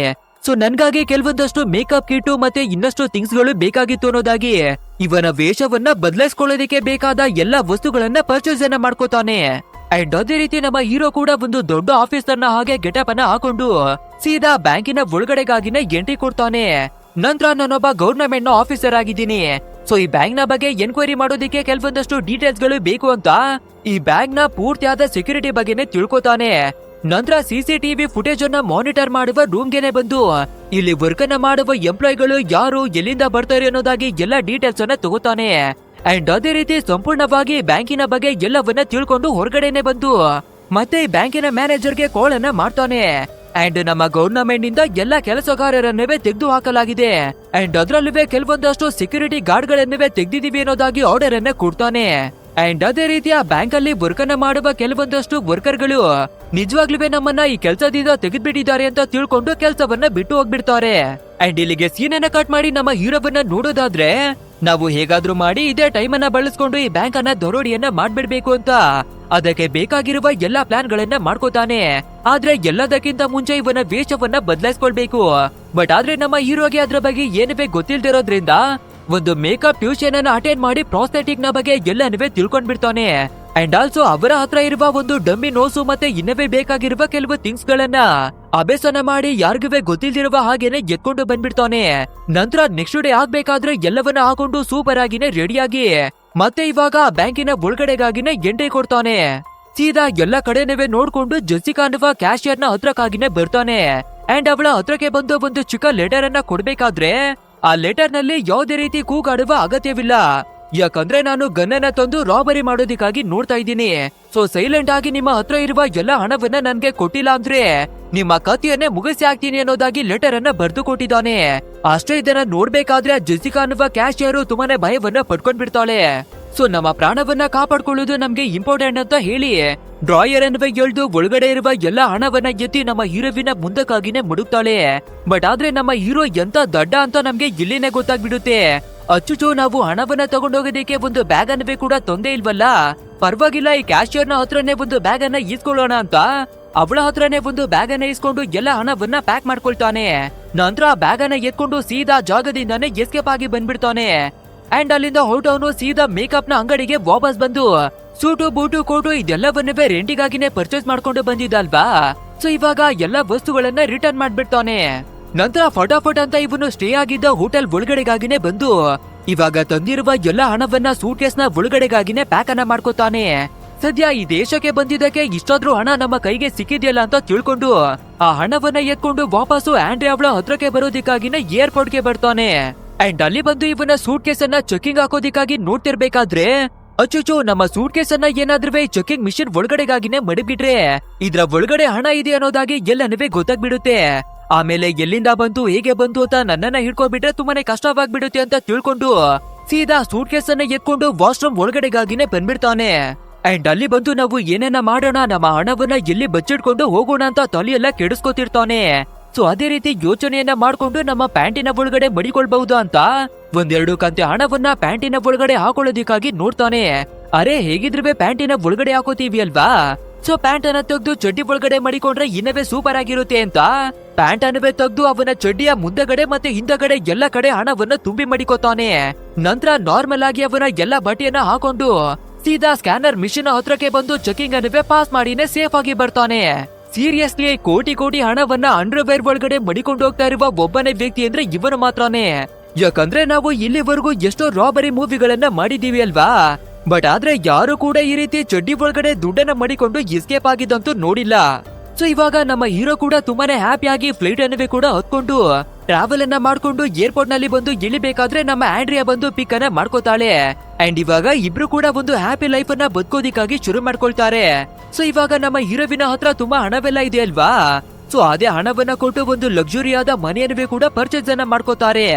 Speaker 1: ಸೊ ನನ್ಗಾಗಿ ಕೆಲವೊಂದಷ್ಟು ಮೇಕಪ್ ಕಿಟ್ ಮತ್ತೆ ಇನ್ನಷ್ಟು ಥಿಂಗ್ಸ್ ಗಳು ಬೇಕಾಗಿತ್ತು ಅನ್ನೋದಾಗಿ ಇವನ ವೇಷವನ್ನ ಬದಲಾಯಿಸ್ಕೊಳ್ಳೋದಕ್ಕೆ ಬೇಕಾದ ಎಲ್ಲಾ ವಸ್ತುಗಳನ್ನ ಪರ್ಚೇಸ್ ಅನ್ನ ಮಾಡ್ಕೋತಾನೆ. ಅಂಡ್ ಅದೇ ರೀತಿ ನಮ್ಮ ಹೀರೋ ಕೂಡ ಒಂದು ದೊಡ್ಡ ಆಫೀಸರ್ನ ಹಾಗೆ ಗೆಟಪ್ ಅನ್ನ ಹಾಕೊಂಡು ಸೀದಾ ಬ್ಯಾಂಕಿನ ಒಳಗಡೆಗಾಗಿನೇ ಎಂಟ್ರಿ ಕೊಡ್ತಾನೆ. ನಂತರ ನಾನೊಬ್ಬ ಗವರ್ನಮೆಂಟ್ ನ ಆಫೀಸರ್ ಆಗಿದ್ದೀನಿ, ಸೊ ಈ ಬ್ಯಾಂಕ್ ನ ಬಗ್ಗೆ ಎನ್ಕ್ವೈರಿ ಮಾಡೋದಕ್ಕೆ ಕೆಲವೊಂದಷ್ಟು ಡೀಟೇಲ್ಸ್ ಗಳು ಬೇಕು ಅಂತ ಈ ಬ್ಯಾಂಕ್ ನ ಪೂರ್ತಿಯಾದ ಸೆಕ್ಯೂರಿಟಿ ಬಗ್ಗೆನೆ ತಿಳ್ಕೊತಾನೆ. ನಂತರ ಸಿಸಿಟಿವಿ ಫುಟೇಜ್ ಅನ್ನ ಮಾನಿಟರ್ ಮಾಡುವ ರೂಮ್ ಗೆನೆ ಬಂದು ಇಲ್ಲಿ ವರ್ಕ್ ಅನ್ನ ಮಾಡುವ ಎಂಪ್ಲಾಯ್ಗಳು ಯಾರು ಎಲ್ಲಿಂದ ಬರ್ತಾರೆ ಅನ್ನೋದಾಗಿ ಎಲ್ಲ ಡೀಟೇಲ್ಸ್ ಅನ್ನ ತಗೋತಾನೆ. ಅಂಡ್ ಅದೇ ರೀತಿ ಸಂಪೂರ್ಣವಾಗಿ ಬ್ಯಾಂಕಿನ ಬಗ್ಗೆ ಎಲ್ಲವನ್ನ ತಿಳ್ಕೊಂಡು ಹೊರಗಡೆನೆ ಬಂದು ಮತ್ತೆ ಬ್ಯಾಂಕಿನ ಮ್ಯಾನೇಜರ್ಗೆ ಕಾಲ್ ಅನ್ನ ಮಾಡ್ತಾನೆ. ಅಂಡ್ ನಮ್ಮ ಗವರ್ನಮೆಂಟ್ ನಿಂದ ಎಲ್ಲ ಕೆಲಸಗಾರರನ್ನೇ ತೆಗೆದು ಹಾಕಲಾಗಿದೆ ಅಂಡ್ ಅದರಲ್ಲೂ ಕೆಲವೊಂದಷ್ಟು ಸೆಕ್ಯೂರಿಟಿ ಗಾರ್ಡ್ ಗಳನ್ನೇ ತೆಗೆದಿದ್ದೀವಿ ಅನ್ನೋದಾಗಿ ಆರ್ಡರ್ ಅನ್ನ ಕೊಡ್ತಾನೆ. ಅಂಡ್ ಅದೇ ರೀತಿ ಆ ಬ್ಯಾಂಕ್ ಅಲ್ಲಿ ವರ್ಕ್ ಅನ್ನ ಮಾಡುವ ಕೆಲವೊಂದಷ್ಟು ವರ್ಕರ್ ಗಳು ನಿಜವಾಗ್ಲೂ ನಮ್ಮನ್ನ ಈ ಕೆಲಸದಿಂದ ತೆಗೆದ್ಬಿಟ್ಟಿದ್ದಾರೆ ಅಂತ ತಿಳ್ಕೊಂಡು ಕೆಲಸವನ್ನ ಬಿಟ್ಟು ಹೋಗ್ಬಿಡ್ತಾರೆ. ಅಂಡ್ ಇಲ್ಲಿಗೆ ಸೀನ್ ಅನ್ನ ಕಟ್ ಮಾಡಿ ನಮ್ಮ ಹೀರೋವನ್ನ ನೋಡೋದಾದ್ರೆ ನಾವು ಹೇಗಾದ್ರೂ ಮಾಡಿ ಇದೇ ಟೈಮ್ ಅನ್ನ ಬಳಸ್ಕೊಂಡು ಈ ಬ್ಯಾಂಕ್ ಅನ್ನ ದರೋಡಿಯನ್ನ ಮಾಡ್ಬಿಡ್ಬೇಕು ಅಂತ ಅದಕ್ಕೆ ಬೇಕಾಗಿರುವ ಎಲ್ಲಾ ಪ್ಲಾನ್ ಗಳನ್ನ ಮಾಡ್ಕೋತಾನೆ. ಆದ್ರೆ ಎಲ್ಲದಕ್ಕಿಂತ ಮುಂಚೆ ಇವನ ವೇಷವನ್ನ ಬದಲಾಯಿಸ್ಕೊಳ್ಬೇಕು. ಬಟ್ ಆದ್ರೆ ನಮ್ಮ ಹೀರೋಗೆ ಅದ್ರ ಬಗ್ಗೆ ಏನೇ ಗೊತ್ತಿಲ್ದಿರೋದ್ರಿಂದ ಒಂದು ಮೇಕಪ್ ಟ್ಯೂಷನ್ ಅನ್ನ ಅಟೆಂಡ್ ಮಾಡಿ ಪ್ರಾಸ್ಥೆಟಿಕ್ ನ ಬಗ್ಗೆ ಎಲ್ಲನೂ ತಿಳ್ಕೊಂಡ್ಬಿಡ್ತಾನೆ. ಅಂಡ್ ಆಲ್ಸೋ ಅವರ ಹತ್ರ ಇರುವ ಒಂದು ಡಮ್ಮಿ ನೋಸು ಮತ್ತೆ ಇನ್ನವೇ ಬೇಕಾಗಿರುವ ಕೆಲವು ಥಿಂಗ್ಸ್ ಗಳನ್ನ ಅಭ್ಯಾಸನ ಮಾಡಿ ಯಾರಿಗೂ ಗೊತ್ತಿಲ್ದಿರುವ ಹಾಗೇನೆ ಎತ್ಕೊಂಡು ಬಂದ್ಬಿಡ್ತಾನೆ. ನಂತರ ನೆಕ್ಸ್ಟ್ ಡೇ ಆಗ್ಬೇಕಾದ್ರೆ ಎಲ್ಲವನ್ನ ಹಾಕೊಂಡು ಸೂಪರ್ ಆಗಿನೇ ರೆಡಿಯಾಗಿ ಮತ್ತೆ ಇವಾಗ ಬ್ಯಾಂಕಿನ ಒಳಗಡೆಗಾಗಿನೇ ಎಂಟ್ರಿ ಕೊಡ್ತಾನೆ. ಸೀದಾ ಎಲ್ಲ ಕಡೆನವೇ ನೋಡ್ಕೊಂಡು ಜೆಸಿಕಾ ಅನ್ನುವ ಕ್ಯಾಶಿಯರ್ ನ ಹತ್ರಕ್ಕಾಗಿನೇ ಬರ್ತಾನೆ. ಅಂಡ್ ಅವಳ ಹತ್ರಕ್ಕೆ ಬಂದು ಒಂದು ಚಿಕ್ಕ ಲೆಟರ್ ಅನ್ನ ಕೊಡ್ಬೇಕಾದ್ರೆ ಆ ಲೆಟರ್ ನಲ್ಲಿ ಯಾವುದೇ ರೀತಿ ಕೂಗಾಡುವ ಅಗತ್ಯವಿಲ್ಲ, ಯಾಕಂದ್ರೆ ನಾನು ಗನ್ನನ್ನ ತಂದು ರಾಬರಿ ಮಾಡೋದಿಕ್ಕಾಗಿ ನೋಡ್ತಾ ಇದ್ದೀನಿ. ಸೊ ಸೈಲೆಂಟ್ ಆಗಿ ನಿಮ್ಮ ಹತ್ರ ಇರುವ ಎಲ್ಲ ಹಣವನ್ನ ನನ್ಗೆ ಕೊಟ್ಟಿಲ್ಲ ಅಂದ್ರೆ ನಿಮ್ಮ ಕಥೆಯನ್ನೇ ಮುಗಿಸಿ ಹಾಕ್ತೀನಿ ಅನ್ನೋದಾಗಿ ಲೆಟರ್ ಅನ್ನ ಬರ್ದು ಕೊಟ್ಟಿದ್ದಾನೆ. ಅಷ್ಟೇ ಇದನ್ನ ನೋಡ್ಬೇಕಾದ್ರೆ ಜೆಸಿಕಾ ಅನ್ನುವ ಕ್ಯಾಶಿಯರ್ ತುಂಬಾನೇ ಭಯವನ್ನ ಪಡ್ಕೊಂಡ್ ಬಿಡ್ತಾಳೆ. ಸೊ ನಮ್ಮ ಪ್ರಾಣವನ್ನ ಕಾಪಾಡ್ಕೊಳ್ಳೋದು ನಮ್ಗೆ ಇಂಪಾರ್ಟೆಂಟ್ ಅಂತ ಹೇಳಿ ಡ್ರಾಯರ್ ಅನ್ವೇ ಎಳ್ದು ಒಳಗಡೆ ಇರುವ ಎಲ್ಲಾ ಹಣವನ್ನ ಎತ್ತಿ ನಮ್ಮ ಹೀರೋವಿನ ಮುಂದಕ್ಕಾಗಿನೇ ಮುಡುಕ್ತಾಳೆ. ಬಟ್ ಆದ್ರೆ ನಮ್ಮ ಹೀರೋ ಎಂತ ದಡ್ಡ ಅಂತ ನಮ್ಗೆ ಇಲ್ಲಿನೇ ಗೊತ್ತಾಗ್ಬಿಡುತ್ತೆ. ಅಚ್ಚುಚು ನಾವು ಹಣವನ್ನ ತಗೊಂಡೋಗೋದಕ್ಕೆ ಒಂದು ಬ್ಯಾಗ್ ಅನ್ನವೇ ಕೂಡ ತೊಂದೆ ಇಲ್ವಲ್ಲ, ಪರವಾಗಿಲ್ಲ ಈ ಕ್ಯಾಶಿಯರ್ನ ಹತ್ರನೇ ಒಂದು ಬ್ಯಾಗ್ ಅನ್ನ ಈಸ್ಕೊಳ್ಳೋಣ ಅಂತ ಅವಳ ಹತ್ರನೇ ಒಂದು ಬ್ಯಾಗ್ ಅನ್ನ ಇಸ್ಕೊಂಡು ಎಲ್ಲ ಹಣವನ್ನ ಪ್ಯಾಕ್ ಮಾಡ್ಕೊಳ್ತಾನೆ. ನಂತರ ಆ ಬ್ಯಾಗ್ ಅನ್ನ ಎತ್ಕೊಂಡು ಸೀದಾ ಜಾಗದಿಂದಾನೇ ಎಸ್ಕೇಪ್ ಆಗಿ ಬಂದ್ಬಿಡ್ತಾನೆ. ಅಂಡ್ ಅಲ್ಲಿಂದ ಹೊರಟವನು ಸೀದಾ ಮೇಕಪ್ ನ ಅಂಗಡಿಗೆ ವಾಪಸ್ ಬಂದು ಸೂಟು ಬೂಟು ಕೋಟು ಇದೆಲ್ಲವನ್ನವೇ ರೆಂಟಿಗಾಗಿನೇ ಪರ್ಚೇಸ್ ಮಾಡ್ಕೊಂಡು ಬಂದಿದ್ದಲ್ವಾ. ಸೊ ಇವಾಗ ಎಲ್ಲಾ ವಸ್ತುಗಳನ್ನ ರಿಟರ್ನ್ ಮಾಡ್ಬಿಡ್ತಾನೆ. ನಂತರ ಫಟಾಫಟ್ ಅಂತ ಇವನು ಸ್ಟೇ ಆಗಿದ್ದ ಹೋಟೆಲ್ ಒಳಗಡೆಗಾಗಿನೇ ಬಂದು ಇವಾಗ ತಂದಿರುವ ಎಲ್ಲಾ ಹಣವನ್ನ ಸೂಟ್ ಕೇಸ್ ನ ಒಳಗಡೆಗಾಗಿನೇ ಪ್ಯಾಕ್ ಅನ್ನ ಮಾಡ್ಕೋತಾನೆ. ಸದ್ಯ ಈ ದೇಶಕ್ಕೆ ಬಂದಿದ್ದಕ್ಕೆ ಇಷ್ಟಾದ್ರೂ ಹಣ ನಮ್ಮ ಕೈಗೆ ಸಿಕ್ಕಿದ್ಯಲ್ಲ ಅಂತ ತಿಳ್ಕೊಂಡು ಆ ಹಣವನ್ನ ಎತ್ಕೊಂಡು ವಾಪಸ್ಸು ಆಂಡ್ರಿ ಅವಳ ಹತ್ರಕ್ಕೆ ಬರೋದಿಕ್ಕಾಗಿನೇ ಏರ್ಪೋರ್ಟ್ ಗೆ ಬರ್ತಾನೆ. ಅಂಡ್ ಅಲ್ಲಿ ಬಂದು ಇವನ ಸೂಟ್ ಕೇಸ್ ಅನ್ನ ಚೆಕಿಂಗ್ ಹಾಕೋದಿಕ್ಕಾಗಿ ನೋಡ್ತಿರ್ಬೇಕಾದ್ರೆ ಅಚ್ಚುಚು ನಮ್ಮ ಸೂಟ್ ಕೇಸ್ ಅನ್ನ ಏನಾದ್ರೂ ಚೆಕಿಂಗ್ ಮಿಷಿನ್ ಒಳಗಡೆಗಾಗಿನೇ ಮಡಿಬಿಟ್ರೆ ಇದ್ರ ಒಳಗಡೆ ಹಣ ಇದೆ ಅನ್ನೋದಾಗಿ ಎಲ್ಲನವೇ ಗೊತ್ತಾಗ್ಬಿಡುತ್ತೆ. ಆಮೇಲೆ ಎಲ್ಲಿಂದ ಬಂತು ಹೇಗೆ ಬಂತು ಅಂತ ನನ್ನನ್ನ ಹಿಡ್ಕೊಬಿಟ್ರೆ ತುಂಬಾನೇ ಕಷ್ಟವಾಗ್ಬಿಡುತ್ತೆ ಅಂತ ತಿಳ್ಕೊಂಡು ಸೀದಾ ಸೂಟ್ ಕೇಸ್ ಅನ್ನ ಎತ್ಕೊಂಡು ವಾಶ್ರೂಮ್ ಒಳಗಡೆಗಾಗಿನೇ ಬಂದ್ಬಿಡ್ತಾನೆ. ಅಂಡ್ ಅಲ್ಲಿ ಬಂದು ನಾವು ಏನೇನ ಮಾಡೋಣ, ನಮ್ಮ ಹಣವನ್ನ ಎಲ್ಲಿ ಬಚ್ಚಿಟ್ಕೊಂಡು ಹೋಗೋಣ ಅಂತ ತಲೆಯೆಲ್ಲ ಕೆಡಿಸ್ಕೊತಿರ್ತಾನೆ. ಸೊ ಅದೇ ರೀತಿ ಯೋಚನೆಯನ್ನ ಮಾಡ್ಕೊಂಡು ನಮ್ಮ ಪ್ಯಾಂಟಿನ ಒಳಗಡೆ ಮಡಿಕೊಳ್ಬಹುದು ಅಂತ ಒಂದೆರಡು ಕಂತೆ ಹಣವನ್ನ ಪ್ಯಾಂಟಿನ ಒಳಗಡೆ ಹಾಕೊಳ್ಳೋದಿಕ್ಕಾಗಿ ನೋಡ್ತಾನೆ. ಅರೆ ಹೇಗಿದ್ರೂ ಪ್ಯಾಂಟಿನ ಒಳಗಡೆ ಹಾಕೋತೀವಿ ಅಲ್ವಾ, ಸೊ ಪ್ಯಾಂಟ್ ಅನ್ನ ತೆಗೆದು ಚಡ್ಡಿ ಒಳಗಡೆ ಮಡಿಕೊಂಡ್ರೆ ಇನ್ನವೇ ಸೂಪರ್ ಆಗಿರುತ್ತೆ ಅಂತ ಪ್ಯಾಂಟ್ ಅನ್ನವೇ ತೆಗೆದು ಅವನ ಚಡ್ಡಿಯ ಮುಂದಗಡೆ ಮತ್ತೆ ಹಿಂದಗಡೆ ಎಲ್ಲ ಕಡೆ ಹಣವನ್ನ ತುಂಬಿ ಮಡಿಕೋತಾನೆ. ನಂತರ ನಾರ್ಮಲ್ ಆಗಿ ಅವನ ಎಲ್ಲ ಬಟ್ಟೆಯನ್ನ ಹಾಕೊಂಡು ಸೀದಾ ಸ್ಕ್ಯಾನರ್ ಮಿಷಿನ್ ಹತ್ರಕ್ಕೆ ಬಂದು ಚೆಕಿಂಗ್ ಅನ್ನವೇ ಪಾಸ್ ಮಾಡಿನೇ ಸೇಫ್ ಆಗಿ ಬರ್ತಾನೆ. ಸೀರಿಯಸ್ಲಿ ಕೋಟಿ ಕೋಟಿ ಹಣವನ್ನ ಅಂಡರ್ವೇರ್ ಒಳಗಡೆ ಮಡಿಕೊಂಡು ಹೋಗ್ತಾ ಇರುವ ಒಬ್ಬನೇ ವ್ಯಕ್ತಿ ಅಂದ್ರೆ ಇವನು ಮಾತ್ರನೇ. ಯಾಕಂದ್ರೆ ನಾವು ಇಲ್ಲಿವರೆಗೂ ಎಷ್ಟೋ ರಾಬರಿ ಮೂವಿಗಳನ್ನ ಮಾಡಿದೀವಿ ಅಲ್ವಾ, ಬಟ್ ಆದ್ರೆ ಯಾರು ಕೂಡ ಈ ರೀತಿ ಚಡ್ಡಿ ಒಳಗಡೆ ದುಡ್ಡನ್ನ ಮಡಿಕೊಂಡು ಎಸ್ಕೇಪ್ ಆಗಿದ್ದಂತೂ ನೋಡಿಲ್ಲ. ಸೊ ಇವಾಗ ನಮ್ಮ ಹೀರೋ ಕೂಡ ತುಂಬಾನೇ ಹ್ಯಾಪಿ ಆಗಿ ಫ್ಲೈಟ್ ಅನ್ನವೇ ಕೂಡ ಹೊತ್ಕೊಂಡು ಟ್ರಾವೆಲ್ ಅನ್ನ ಮಾಡ್ಕೊಂಡು ಏರ್ಪೋರ್ಟ್ ನಲ್ಲಿ ಬಂದು ಇಳಿಬೇಕಾದ್ರೆ ನಮ್ಮ ಆಂಡ್ರಿಯಾ ಬಂದು ಪಿಕ್ ಅನ್ನ ಮಾಡ್ಕೋತಾಳೆ. ಅಂಡ್ ಇವಾಗ ಇಬ್ರು ಕೂಡ ಒಂದು ಹ್ಯಾಪಿ ಲೈಫ್ ಅನ್ನ ಬದುಕೋದಿಕ್ಕಾಗಿ ಶುರು ಮಾಡ್ಕೊಳ್ತಾರೆ. ಸೊ ಇವಾಗ ನಮ್ಮ ಹೀರೋವಿನ ಹತ್ರ ತುಂಬಾ ಹಣವೆಲ್ಲ ಇದೆ ಅಲ್ವಾ, ಸೊ ಅದೇ ಹಣವನ್ನ ಕೊಟ್ಟು ಒಂದು ಲಕ್ಸುರಿಯಾದ ಮನೆಯನ್ನೇ ಕೂಡ ಪರ್ಚೇಸ್ ಅನ್ನ ಮಾಡ್ಕೋತಾರೆ.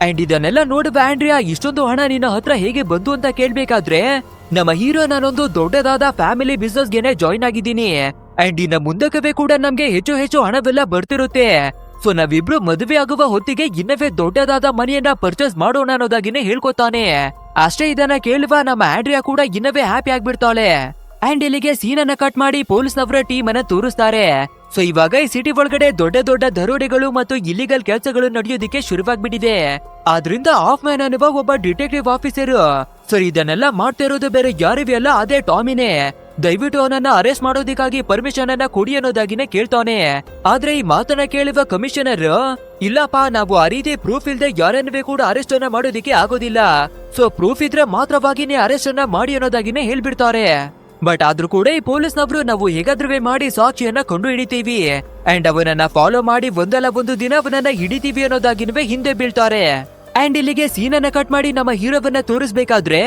Speaker 1: ಅಂಡ್ ಇದನ್ನೆಲ್ಲ ನೋಡುವ ಆಂಡ್ರಿಯಾ ಇಷ್ಟೊಂದು ಹಣ ನಿನ್ನ ಹತ್ರ ಹೇಗೆ ಬಂತು ಅಂತ ಕೇಳ್ಬೇಕಾದ್ರೆ ನಮ್ಮ ಹೀರೋ ನಾನೊಂದು ದೊಡ್ಡದಾದ ಫ್ಯಾಮಿಲಿ ಬಿಸ್ನೆಸ್ ಗೆನೆ ಜಾಯಿನ್ ಆಗಿದ್ದೀನಿ ಅಂಡ್ ಇನ್ನ ಮುಂದಕ್ಕವೇ ಕೂಡ ನಮ್ಗೆ ಹೆಚ್ಚು ಹೆಚ್ಚು ಹಣವೆಲ್ಲ ಬರ್ತಿರುತ್ತೆ. ಸೊ ನಾವಿಬ್ರು ಮದುವೆ ಆಗುವ ಹೊತ್ತಿಗೆ ಇನ್ನವೇ ದೊಡ್ಡದಾದ ಮನೆಯನ್ನ ಪರ್ಚೇಸ್ ಮಾಡೋಣ ಅನ್ನೋದಾಗಿನೇ ಹೇಳ್ಕೊತಾನೆ. ಅಷ್ಟೇ ಇದನ್ನ ಕೇಳುವ ನಮ್ಮ ಆಂಡ್ರಿಯಾ ಕೂಡ ಇನ್ನವೇ ಹ್ಯಾಪಿ ಆಗ್ಬಿಡ್ತಾಳೆ. ಅಂಡ್ ಇಲ್ಲಿಗೆ ಸೀನ್ ಅನ್ನ ಕಟ್ ಮಾಡಿ ಪೊಲೀಸ್ನವರ ಟೀಮ್ ಅನ್ನ ತೋರಿಸ್ತಾರೆ. ಸೊ ಇವಾಗ ಈ ಸಿಟಿ ಒಳಗಡೆ ದೊಡ್ಡ ದೊಡ್ಡ ದರೋಡೆಗಳು ಮತ್ತು ಇಲ್ಲಿಗಲ್ ಕೆಲಸಗಳು ನಡೆಯೋದಿಕ್ಕೆ ಶುರುವಾಗ್ಬಿಟ್ಟಿದೆ. ಆದ್ರಿಂದ ಆಫ್ ಮ್ಯಾನ್ ಅನ್ನುವ ಒಬ್ಬ ಡಿಟೆಕ್ಟಿವ್ ಆಫೀಸರ್ ಸೊ ಇದನ್ನೆಲ್ಲ ಮಾಡ್ತಾ ಇರೋದು ಬೇರೆ ಯಾರಿವೆ ಅಲ್ಲ, ಅದೇ ಟಾಮಿನೇ. ದಯವಿಟ್ಟು ಅವನನ್ನ ಅರೆಸ್ಟ್ ಮಾಡೋದಿಕ್ಕಾಗಿ ಪರ್ಮಿಷನ್ ಅನ್ನ ಕೊಡಿ ಅನ್ನೋದಾಗಿನೇ ಕೇಳ್ತಾನೆ. ಆದ್ರೆ ಈ ಮಾತನ್ನ ಕೇಳುವ ಕಮಿಷನರ್ ಇಲ್ಲಪ್ಪ, ನಾವು ಆ ರೀತಿ ಪ್ರೂಫ್ ಇಲ್ದೆ ಯಾರನ್ನೇ ಕೂಡ ಅರೆಸ್ಟ್ ಅನ್ನ ಮಾಡೋದಿಕ್ಕೆ ಆಗೋದಿಲ್ಲ, ಸೊ ಪ್ರೂಫ್ ಇದ್ರೆ ಮಾತ್ರವಾಗಿನೇ ಅರೆಸ್ಟ್ ಅನ್ನ ಮಾಡಿ ಅನ್ನೋದಾಗಿನೇ ಹೇಳ್ಬಿಡ್ತಾರೆ. ಬಟ್ ಆದ್ರೂ ಕೂಡ ಈ ಪೊಲೀಸ್ನವರು ನಾವು ಹೇಗಾದ್ರೂ ಮಾಡಿ ಸಾಕ್ಷಿಯನ್ನ ಕೊಂಡು ಹಿಡಿತೀವಿ ಅಂಡ್ ಅವನನ್ನ ಫಾಲೋ ಮಾಡಿ ಒಂದಲ್ಲ ಒಂದು ದಿನ ಅವನನ್ನ ಹಿಡಿತೀವಿ ಅನ್ನೋದಾಗಿನವೇ ಹಿಂದೆ ಬೀಳ್ತಾರೆ. ಅಂಡ್ ಇಲ್ಲಿಗೆ ಸೀನನ್ನ ಕಟ್ ಮಾಡಿ ನಮ್ಮ ಹೀರೋವನ್ನ ತೋರಿಸ್ಬೇಕಾದ್ರೆ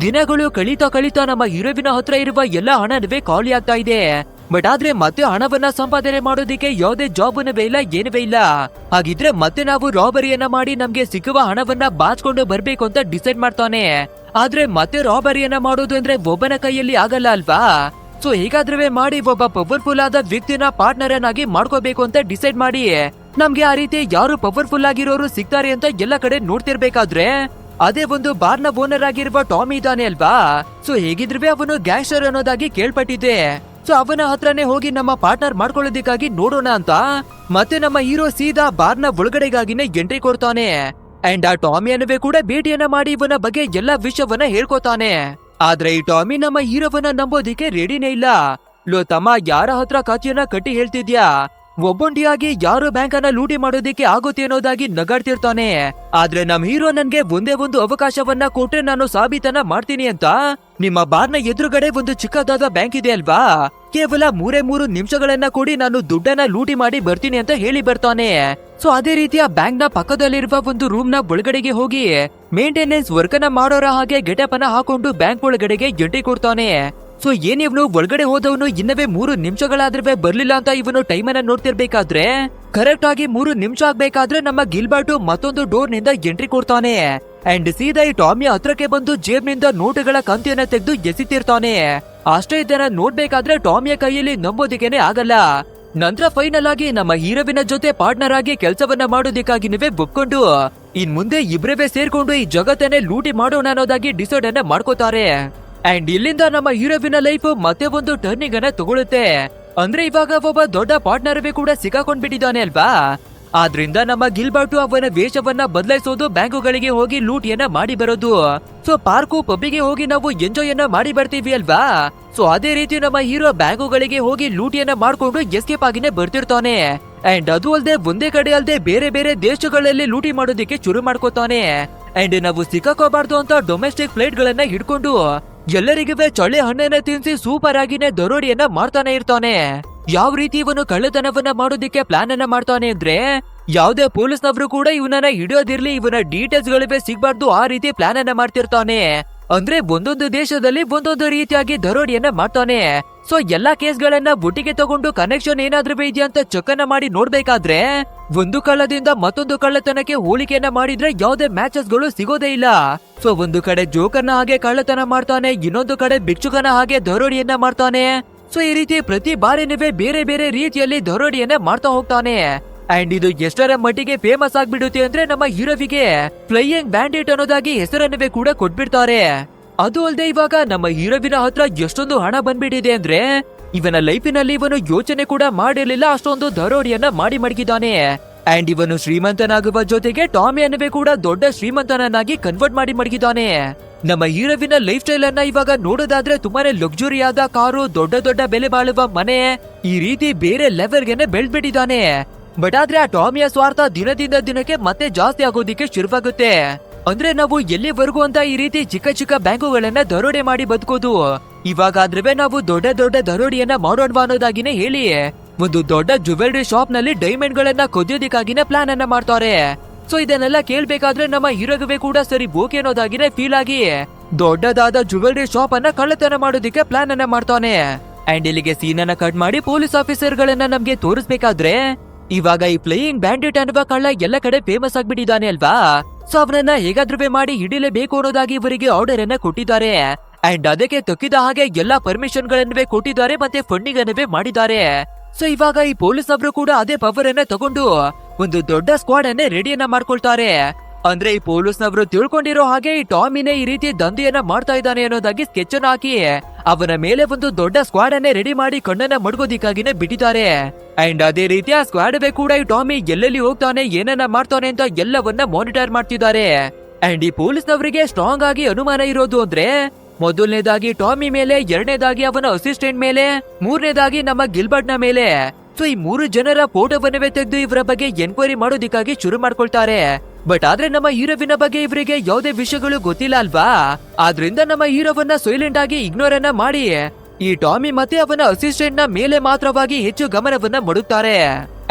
Speaker 1: ದಿನಗಳು ಕಳೀತಾ ನಮ್ಮ ಹೀರೋವಿನ ಹತ್ರ ಇರುವ ಎಲ್ಲ ಹಣವೇ ಖಾಲಿ ಆಗ್ತಾ ಇದೆ. ಬಟ್ ಆದ್ರೆ ಮತ್ತೆ ಹಣವನ್ನ ಸಂಪಾದನೆ ಮಾಡೋದಿಕ್ಕೆ ಯಾವುದೇ ಜಾಬ್ ಇಲ್ಲ, ಏನವೇ ಇಲ್ಲ. ಹಾಗಿದ್ರೆ ಮತ್ತೆ ನಾವು ರಾಬರಿಯನ್ನ ಮಾಡಿ ನಮ್ಗೆ ಸಿಕ್ಕುವ ಹಣವನ್ನ ಬಾಚ್ಕೊಂಡು ಬರ್ಬೇಕು ಅಂತ ಡಿಸೈಡ್ ಮಾಡ್ತಾನೆ. ಆದ್ರೆ ಮತ್ತೆ ರಾಬರಿಯನ್ನ ಮಾಡೋದು ಅಂದ್ರೆ ಒಬ್ಬನ ಕೈಯಲ್ಲಿ ಆಗಲ್ಲ ಅಲ್ವಾ, ಸೊ ಹೇಗಾದ್ರೂ ಮಾಡಿ ಒಬ್ಬ ಪವರ್ಫುಲ್ ಆದ ವ್ಯಕ್ತಿನ ಪಾರ್ಟ್ನರ್ ಅನ್ನಾಗಿ ಮಾಡ್ಕೋಬೇಕು ಅಂತ ಡಿಸೈಡ್ ಮಾಡಿ ನಮ್ಗೆ ಆ ರೀತಿ ಯಾರು ಪವರ್ಫುಲ್ ಆಗಿರೋರು ಸಿಗ್ತಾರೆ ಅಂತ ಎಲ್ಲ ಕಡೆ ನೋಡ್ತಿರ್ಬೇಕಾದ್ರೆ ಅದೇ ಒಂದು ಬಾರ್ನ ಓನರ್ ಆಗಿರುವ ಟಾಮಿ ಇದ್ದಾನೆ ಅಲ್ವಾ, ಸೊ ಹೇಗಿದ್ರು ಅವನು ಗ್ಯಾಂಗ್ಸ್ಟರ್ ಅನ್ನೋದಾಗಿ ಕೇಳ್ಪಟ್ಟಿದೆ. ಸೊ ಅವನ ಹತ್ರನೇ ಹೋಗಿ ನಮ್ಮ ಪಾರ್ಟ್ನರ್ ಮಾಡ್ಕೊಳ್ಳೋದಿಕ್ಕಾಗಿ ನೋಡೋಣ ಅಂತ ಮತ್ತೆ ನಮ್ಮ ಹೀರೋ ಸೀದಾ ಬಾರ್ನ ಒಳಗಡೆಗಾಗಿನೇ ಎಂಟ್ರಿ ಕೊಡ್ತಾನೆ. ಅಂಡ್ ಆ ಟಾಮಿಯನ್ನೇ ಕೂಡ ಭೇಟಿಯನ್ನ ಮಾಡಿ ಇವನ ಬಗ್ಗೆ ಎಲ್ಲ ವಿಷಯವನ್ನ ಹೇಳ್ಕೊತಾನೆ. ಆದ್ರೆ ಈ ಟಾಮಿ ನಮ್ಮ ಹೀರೋವನ್ನ ನಂಬೋದಿಕ್ಕೆ ರೆಡಿನೇ ಇಲ್ಲ. ಲೋ ತಮ್ಮ, ಯಾರ ಹತ್ರ ಕಥೆಯನ್ನ ಕಟ್ಟಿ ಹೇಳ್ತಿದ್ಯಾ, ಒಬ್ಬೊಂಟಿಯಾಗಿ ಯಾರು ಬ್ಯಾಂಕ್ ಅನ್ನ ಲೂಟಿ ಮಾಡೋದಿಕ್ಕೆ ಆಗುತ್ತೆ ಅನ್ನೋದಾಗಿ ನಗಾಡ್ತಿರ್ತಾನೆ. ಆದ್ರೆ ನಮ್ ಹೀರೋ ನನ್ಗೆ ಒಂದೇ ಒಂದು ಅವಕಾಶವನ್ನ ಕೊಟ್ರೆ ನಾನು ಸಾಬೀತನ್ನ ಮಾಡ್ತೀನಿ ಅಂತ ನಿಮ್ಮ ಬಾರ್ನ ಎದುರುಗಡೆ ಒಂದು ಚಿಕ್ಕದಾದ ಬ್ಯಾಂಕ್ ಇದೆ ಅಲ್ವಾ, ಕೇವಲ 3 ನಿಮಿಷಗಳನ್ನ ಕೊಡಿ, ನಾನು ದುಡ್ಡನ್ನ ಲೂಟಿ ಮಾಡಿ ಬರ್ತೀನಿ ಅಂತ ಹೇಳಿ ಬರ್ತಾನೆ. ಸೊ ಅದೇ ರೀತಿಯ ಬ್ಯಾಂಕ್ ನ ಪಕ್ಕದಲ್ಲಿರುವ ಒಂದು ರೂಮ್ ನ ಒಳಗಡೆಗೆ ಹೋಗಿ ಮೇಂಟೆನೆನ್ಸ್ ವರ್ಕ್ ಅನ್ನ ಮಾಡೋರ ಹಾಗೆ ಗೆಟಪ್ ಅನ್ನ ಹಾಕೊಂಡು ಬ್ಯಾಂಕ್ ಒಳಗಡೆಗೆ ಎಂಟ್ರಿ ಕೊಡ್ತಾನೆ. ಸೊ ಏನಿವ್ನು ಒಳಗಡೆ ಹೋದವನು ಇನ್ನವೇ 3 ನಿಮಿಷಗಳಾದ್ರೆ ಬರ್ಲಿಲ್ಲ ಅಂತ ಇವನು ಟೈಮ್ ಅನ್ನ ನೋಡ್ತಿರ್ಬೇಕಾದ್ರೆ ಕರೆಕ್ಟ್ ಆಗಿ 3 ನಿಮಿಷ ಆಗ್ಬೇಕಾದ್ರೆ ನಮ್ಮ ಗಿಲ್ಬರ್ಟ್ ಮತ್ತೊಂದು ಡೋರ್ ನಿಂದ ಎಂಟ್ರಿ ಕೊಡ್ತಾನೆ. ಅಂಡ್ ಸೀದಾ ಈ ಟಾಮಿಯ ಹತ್ರಕ್ಕೆ ಬಂದು ಜೇಬ್ನಿಂದ ನೋಟುಗಳ ಕಂತಿಯನ್ನ ತೆಗೆದು ಎಸಿತಿರ್ತಾನೆ. ಅಷ್ಟೇ ಇದನ್ನ ನೋಡ್ಬೇಕಾದ್ರೆ ಟಾಮಿಯ ಕೈಯಲ್ಲಿ ನಂಬೋದಿಕ್ಕೇನೆ ಆಗಲ್ಲ. ನಂತರ ಫೈನಲ್ ಆಗಿ ನಮ್ಮ ಹೀರೋವಿನ ಜೊತೆ ಪಾರ್ಟ್ನರ್ ಆಗಿ ಕೆಲಸವನ್ನ ಮಾಡೋದಕ್ಕಾಗಿ ನೀವೇ ಒಪ್ಕೊಂಡು ಇನ್ ಮುಂದೆ ಇಬ್ರೇ ಸೇರ್ಕೊಂಡು ಈ ಜಗತ್ತನ್ನೇ ಲೂಟಿ ಮಾಡೋಣ ಅನ್ನೋದಾಗಿ ಡಿಸೈಡ್ ಅನ್ನ ಮಾಡ್ಕೋತಾರೆ. ಅಂಡ್ ಇಲ್ಲಿಂದ ನಮ್ಮ ಹೀರೋವಿನ ಲೈಫ್ ಮತ್ತೆ ಒಂದು ಟರ್ನಿಂಗ್ ಅನ್ನ ತಗೊಳುತ್ತೆ. ಅಂದ್ರೆ ಇವಾಗ ಒಬ್ಬ ದೊಡ್ಡ ಪಾರ್ಟ್ನರ್ ಕೂಡ ಸಿಕ್ಕಾಕೊಂಡ್ಬಿಟ್ಟಿದ್ದಾನೆ ಅಲ್ವಾ. ಆದ್ರಿಂದ ನಮ್ಮ ಗಿಲ್ಬರ್ಟು ಅವನ ವೇಷವನ್ನ ಬದಲಾಯಿಸೋದು, ಬ್ಯಾಂಕುಗಳಿಗೆ ಹೋಗಿ ಲೂಟಿಯನ್ನ ಮಾಡಿ ಬರೋದು. ಸೊ ಪಾರ್ಕು ಪಬ್ಬಿಗೆ ಹೋಗಿ ನಾವು ಎಂಜಾಯ್ ಅನ್ನ ಮಾಡಿ ಬರ್ತೀವಿ ಅಲ್ವಾ. ಸೊ ಅದೇ ರೀತಿ ನಮ್ಮ ಹೀರೋ ಬ್ಯಾಂಕುಗಳಿಗೆ ಹೋಗಿ ಲೂಟಿಯನ್ನ ಮಾಡ್ಕೊಂಡು ಎಸ್ಕೇಪ್ ಆಗಿನೇ ಬರ್ತಿರ್ತಾನೆ. ಅಂಡ್ ಅದು ಅಲ್ಲದೆ ಒಂದೇ ಕಡೆ ಅಲ್ಲದೆ ಬೇರೆ ಬೇರೆ ದೇಶಗಳಲ್ಲಿ ಲೂಟಿ ಮಾಡೋದಿಕ್ಕೆ ಶುರು ಮಾಡ್ಕೋತಾನೆ. ಅಂಡ್ ನಾವು ಸಿಕ್ಕಾಕೋಬಾರ್ದು ಅಂತ ಡೊಮೆಸ್ಟಿಕ್ ಫ್ಲೈಟ್ ಗಳನ್ನ ಹಿಡ್ಕೊಂಡು ಎಲ್ಲರಿಗೂ ಚೊಳ್ಳೆ ಹಣ್ಣನ್ನ ತಿನ್ಸಿ ಸೂಪರ್ ಆಗಿನೇ ದರೋಡಿಯನ್ನ ಮಾಡ್ತಾನೆ ಇರ್ತಾನೆ. ಯಾವ ರೀತಿ ಇವನು ಕಳ್ಳತನವನ್ನ ಮಾಡೋದಿಕ್ಕೆ ಪ್ಲಾನ್ ಅನ್ನ ಮಾಡ್ತಾನೆ ಅಂದ್ರೆ, ಯಾವ್ದೇ ಪೊಲೀಸ್ನವರು ಕೂಡ ಇವನನ್ನ ಹಿಡಿಯೋದಿರ್ಲಿ, ಇವನ ಡೀಟೇಲ್ಸ್ ಗಳಿವೆ ಸಿಗ್ಬಾರ್ದು, ಆ ರೀತಿ ಪ್ಲಾನ್ ಅನ್ನ ಮಾಡ್ತಿರ್ತಾನೆ. ಅಂದ್ರೆ ಒಂದೊಂದು ದೇಶದಲ್ಲಿ ಒಂದೊಂದು ರೀತಿಯಾಗಿ ದರೋಡಿಯನ್ನ ಮಾಡ್ತಾನೆ. ಸೊ ಎಲ್ಲಾ ಕೇಸ್ಗಳನ್ನ ಒಟ್ಟಿಗೆ ತಗೊಂಡು ಕನೆಕ್ಷನ್ ಏನಾದ್ರೂ ಇದೆಯಾ ಅಂತ ಚೆಕ್ ಅನ್ನ ಮಾಡಿ ನೋಡ್ಬೇಕಾದ್ರೆ ಒಂದು ಕಳ್ಳದಿಂದ ಮತ್ತೊಂದು ಕಳ್ಳತನಕ್ಕೆ ಹೋಲಿಕೆಯನ್ನ ಮಾಡಿದ್ರೆ ಯಾವ್ದೇ ಮ್ಯಾಚಸ್ ಗಳು ಸಿಗೋದೇ ಇಲ್ಲ. ಸೊ ಒಂದು ಕಡೆ ಜೋಕರ್ನ ಹಾಗೆ ಕಳ್ಳತನ ಮಾಡ್ತಾನೆ, ಇನ್ನೊಂದು ಕಡೆ ಭಿಕ್ಷುಕನ ಹಾಗೆ ದರೋಡಿಯನ್ನ ಮಾಡ್ತಾನೆ. ಸೊ ಈ ರೀತಿ ಪ್ರತಿ ಬಾರಿನವೇ ಬೇರೆ ಬೇರೆ ರೀತಿಯಲ್ಲಿ ದರೋಡಿಯನ್ನ ಮಾಡ್ತಾ ಹೋಗ್ತಾನೆ. ಅಂಡ್ ಇದು ಎಷ್ಟರ ಮಟ್ಟಿಗೆ ಫೇಮಸ್ ಆಗ್ಬಿಡುತ್ತೆ ಅಂದ್ರೆ ನಮ್ಮ ಹೀರೋವಿಗೆ ಫ್ಲೈಯಿಂಗ್ ಬ್ಯಾಂಡಿಟ್ ಅನ್ನೋದಾಗಿ ಹೆಸರನ್ನವೇ ಕೂಡ ಕೊಟ್ಬಿಡ್ತಾರೆ. ಅದು ಅಲ್ಲದೆ ಇವಾಗ ನಮ್ಮ ಹೀರೋವಿನ ಹತ್ರ ಎಷ್ಟೊಂದು ಹಣ ಬಂದ್ಬಿಟ್ಟಿದೆ ಅಂದ್ರೆ ಇವನ ಲೈಫಿನಲ್ಲಿ ಇವನು ಯೋಚನೆ ಕೂಡ ಮಾಡಿರ್ಲಿಲ್ಲ ಅಷ್ಟೊಂದು ದರೋಡಿಯನ್ನ ಮಾಡಿ ಮಡಗಿದ್ದಾನೆ. ಅಂಡ್ ಇವನು ಶ್ರೀಮಂತನಾಗುವ ಜೊತೆಗೆ ಟಾಮಿಯನ್ನವೇ ಕೂಡ ದೊಡ್ಡ ಶ್ರೀಮಂತನನ್ನಾಗಿ ಕನ್ವರ್ಟ್ ಮಾಡಿ ಮಡಗಿದ್ದಾನೆ. ನಮ್ಮ ಹೀರೋವಿನ ಲೈಫ್ ಸ್ಟೈಲ್ ಅನ್ನ ಇವಾಗ ನೋಡೋದಾದ್ರೆ ತುಂಬಾನೇ ಲಕ್ಸುರಿ ಆದ ಕಾರು, ದೊಡ್ಡ ದೊಡ್ಡ ಬೆಲೆ ಬಾಳುವ ಮನೆ, ಈ ರೀತಿ ಬೇರೆ ಲೆವೆಲ್ಗೆನೆ ಬೆಳೆದ್ಬಿಟ್ಟಿದ್ದಾನೆ. ಬಟ್ ಆದ್ರೆ ಆ ಟಾಮಿಯ ಸ್ವಾರ್ಥ ದಿನದಿಂದ ದಿನಕ್ಕೆ ಮತ್ತೆ ಜಾಸ್ತಿ ಆಗೋದಿಕ್ಕೆ ಶುರುವಾಗುತ್ತೆ. ಅಂದ್ರೆ ನಾವು ಎಲ್ಲಿವರೆಗೂ ಅಂತ ಈ ರೀತಿ ಚಿಕ್ಕ ಚಿಕ್ಕ ಬ್ಯಾಂಕುಗಳನ್ನ ದರೋಡೆ ಮಾಡಿ ಬದುಕೋದು, ಇವಾಗಾದ್ರೆ ನಾವು ದೊಡ್ಡ ದೊಡ್ಡ ದರೋಡಿಯನ್ನ ಮಾಡೋಣ ಅನ್ನೋದಾಗಿನೇ ಹೇಳಿ ಒಂದು ದೊಡ್ಡ ಜುವೆಲ್ರಿ ಶಾಪ್ ನಲ್ಲಿ ಡೈಮಂಡ್ ಗಳನ್ನ ಕೊದ್ಯೋದಿಕ್ಕಾಗಿನೇ ಪ್ಲಾನ್ ಅನ್ನ ಮಾಡ್ತಾರೆ. ಸೊ ಇದನ್ನೆಲ್ಲ ಕೇಳ್ಬೇಕಾದ್ರೆ ನಮ್ಮ ಹೀರೋಗೆ ಕೂಡ ಸರಿ ಓಕೆ ಅನ್ನೋದಾಗಿನೇ ಫೀಲ್ ಆಗಿ ದೊಡ್ಡದಾದ ಜುವೆಲ್ರಿ ಶಾಪ್ ಅನ್ನ ಕಳ್ಳತನ ಮಾಡೋದಿಕ್ಕೆ ಪ್ಲಾನ್ ಅನ್ನ ಮಾಡ್ತಾನೆ. ಅಂಡ್ ಇಲ್ಲಿಗೆ ಸೀನ್ ಅನ್ನ ಕಟ್ ಮಾಡಿ ಪೊಲೀಸ್ ಆಫೀಸರ್ ಗಳನ್ನ ನಮ್ಗೆ ತೋರಿಸ್ಬೇಕಾದ್ರೆ ಇವಾಗ ಈ ಫ್ಲೈಯಿಂಗ್ ಬ್ಯಾಂಡಿಟ್ ಅನ್ನುವ ಕಳ್ಳ ಎಲ್ಲ ಕಡೆ ಫೇಮಸ್ ಆಗ್ಬಿಟ್ಟಿದ್ದಾನೆ ಅಲ್ವಾ. ಸೊ ಅವನನ್ನ ಹೇಗಾದ್ರೂ ಮಾಡಿ ಹಿಡಿಲೇಬೇಕು ಅನ್ನೋದಾಗಿ ಇವರಿಗೆ ಆರ್ಡರ್ ಅನ್ನ ಕೊಟ್ಟಿದ್ದಾರೆ. ಅಂಡ್ ಅದಕ್ಕೆ ತಕ್ಕಿದ ಹಾಗೆ ಎಲ್ಲಾ ಪರ್ಮಿಷನ್ ಗಳನ್ನವೇ ಕೊಟ್ಟಿದ್ದಾರೆ, ಮತ್ತೆ ಫಂಡಿಂಗ್ ಅನ್ನವೇ ಮಾಡಿದ್ದಾರೆ. ಸೊ ಇವಾಗ ಈ ಪೊಲೀಸ್ ಅವರು ಕೂಡ ಅದೇ ಪವರ್ ಅನ್ನ ತಗೊಂಡು ಒಂದು ದೊಡ್ಡ ಸ್ಕ್ವಾಡ್ ಅನ್ನೇ ರೆಡಿಯನ್ನ ಮಾಡ್ಕೊಳ್ತಾರೆ. ಅಂದ್ರೆ ಈ ಪೊಲೀಸ್ನವರು ತಿಳ್ಕೊಂಡಿರೋ ಹಾಗೆ ಈ ಟಾಮಿನೇ ಈ ರೀತಿ ದಂಧೆಯನ್ನ ಮಾಡ್ತಾ ಇದ್ದಾನೆ ಅನ್ನೋದಾಗಿ ಸ್ಕೆಚ್ ಅನ್ನ ಹಾಕಿ ಅವನ ಮೇಲೆ ಒಂದು ದೊಡ್ಡ ಸ್ಕ್ವಾಡ್ ಅನ್ನೇ ರೆಡಿ ಮಾಡಿ ಕಣ್ಣನ್ನ ಮಡ್ಗೋದಿಕ್ಕಾಗಿನೇ ಬಿಟ್ಟಿದ್ದಾರೆ. ಅಂಡ್ ಅದೇ ರೀತಿ ಆ ಸ್ಕ್ವಾಡ್ ಕೂಡ ಈ ಟಾಮಿ ಎಲ್ಲೆಲ್ಲಿ ಹೋಗ್ತಾನೆ, ಏನನ್ನ ಮಾಡ್ತಾನೆ ಅಂತ ಎಲ್ಲವನ್ನ ಮಾನಿಟರ್ ಮಾಡ್ತಿದ್ದಾರೆ. ಅಂಡ್ ಈ ಪೊಲೀಸ್ನವರಿಗೆ ಸ್ಟ್ರಾಂಗ್ ಆಗಿ ಅನುಮಾನ ಇರೋದು ಅಂದ್ರೆ ಮೊದಲನೇದಾಗಿ ಟಾಮಿ ಮೇಲೆ, ಎರಡನೇದಾಗಿ ಅವನ ಅಸಿಸ್ಟೆಂಟ್ ಮೇಲೆ, ಮೂರನೇದಾಗಿ ನಮ್ಮ ಗಿಲ್ಬರ್ಟ್ ನ ಮೇಲೆ. ಸೊ ಈ 3 ಜನರ ಫೋಟೋವನ್ನವೇ ತೆಗೆದು ಇವರ ಬಗ್ಗೆ ಎನ್ಕ್ವೈರಿ ಮಾಡೋದಿಕ್ಕಾಗಿ ಶುರು ಮಾಡ್ಕೊಳ್ತಾರೆ. ಬಟ್ ಆದ್ರೆ ನಮ್ಮ ಹೀರೋವಿನ ಬಗ್ಗೆ ಇವರಿಗೆ ಯಾವುದೇ ವಿಷಯಗಳು ಗೊತ್ತಿಲ್ಲ ಅಲ್ವಾ. ಆದ್ರಿಂದ ನಮ್ಮ ಹೀರೋವನ್ನ ಸೈಲೆಂಟ್ ಆಗಿ ಇಗ್ನೋರ್ ಅನ್ನ ಮಾಡಿ ಈ ಟಾಮಿ ಮತ್ತೆ ಅವನ ಅಸಿಸ್ಟೆಂಟ್ ನ ಮೇಲೆ ಮಾತ್ರವಾಗಿ ಹೆಚ್ಚು ಗಮನವನ್ನ ಮಾಡುತ್ತಾರೆ.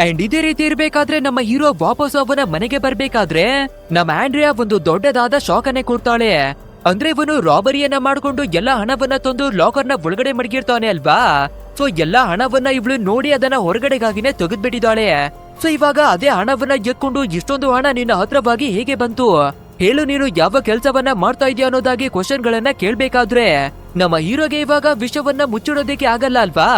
Speaker 1: ಅಂಡ್ ಇದೇ ರೀತಿ ಇರ್ಬೇಕಾದ್ರೆ ನಮ್ಮ ಹೀರೋ ವಾಪಸ್ ಅವನ ಮನೆಗೆ ಬರ್ಬೇಕಾದ್ರೆ ನಮ್ಮ ಆಂಡ್ರಿಯಾ ಒಂದು ದೊಡ್ಡದಾದ ಶಾಕ್ ಅನ್ನೇ ಕೊಡ್ತಾಳೆ. ಅಂದ್ರೆ ಇವನು ರಾಬರಿಯನ್ನ ಮಾಡ್ಕೊಂಡು ಎಲ್ಲಾ ಹಣವನ್ನ ತಂದು ಲಾಕರ್ ನ ಒಳಗಡೆ ಮಡಗಿರ್ತಾನೆ ಅಲ್ವಾ. ಸೊ ಎಲ್ಲಾ ಹಣವನ್ನ ಇವಳು ನೋಡಿ ಅದನ್ನ ಹೊರಗಡೆಗಾಗಿನೇ ತೆಗೆದ್ಬಿಟ್ಟಿದ್ದಾಳೆ. ಸೊ ಇವಾಗ ಅದೇ ಹಣವನ್ನ ಎತ್ಕೊಂಡು ಇಷ್ಟೊಂದು ಹಣ ನಿನ್ನ ಹತ್ರವಾಗಿ ಹೇಗೆ ಬಂತು ಹೇಳು, ನೀನು ಯಾವ ಕೆಲಸವನ್ನ ಮಾಡ್ತಾ ಇದೀಯ ಅನ್ನೋದಾಗಿ ಕ್ವಶನ್ ಗಳನ್ನ ಕೇಳ್ಬೇಕಾದ್ರೆ ನಮ್ಮ ಹೀರೋಗೆ ಇವಾಗ ವಿಷಯವನ್ನ ಮುಚ್ಚಿಡೋದಕ್ಕೆ ಆಗಲ್ಲ ಅಲ್ವಾ.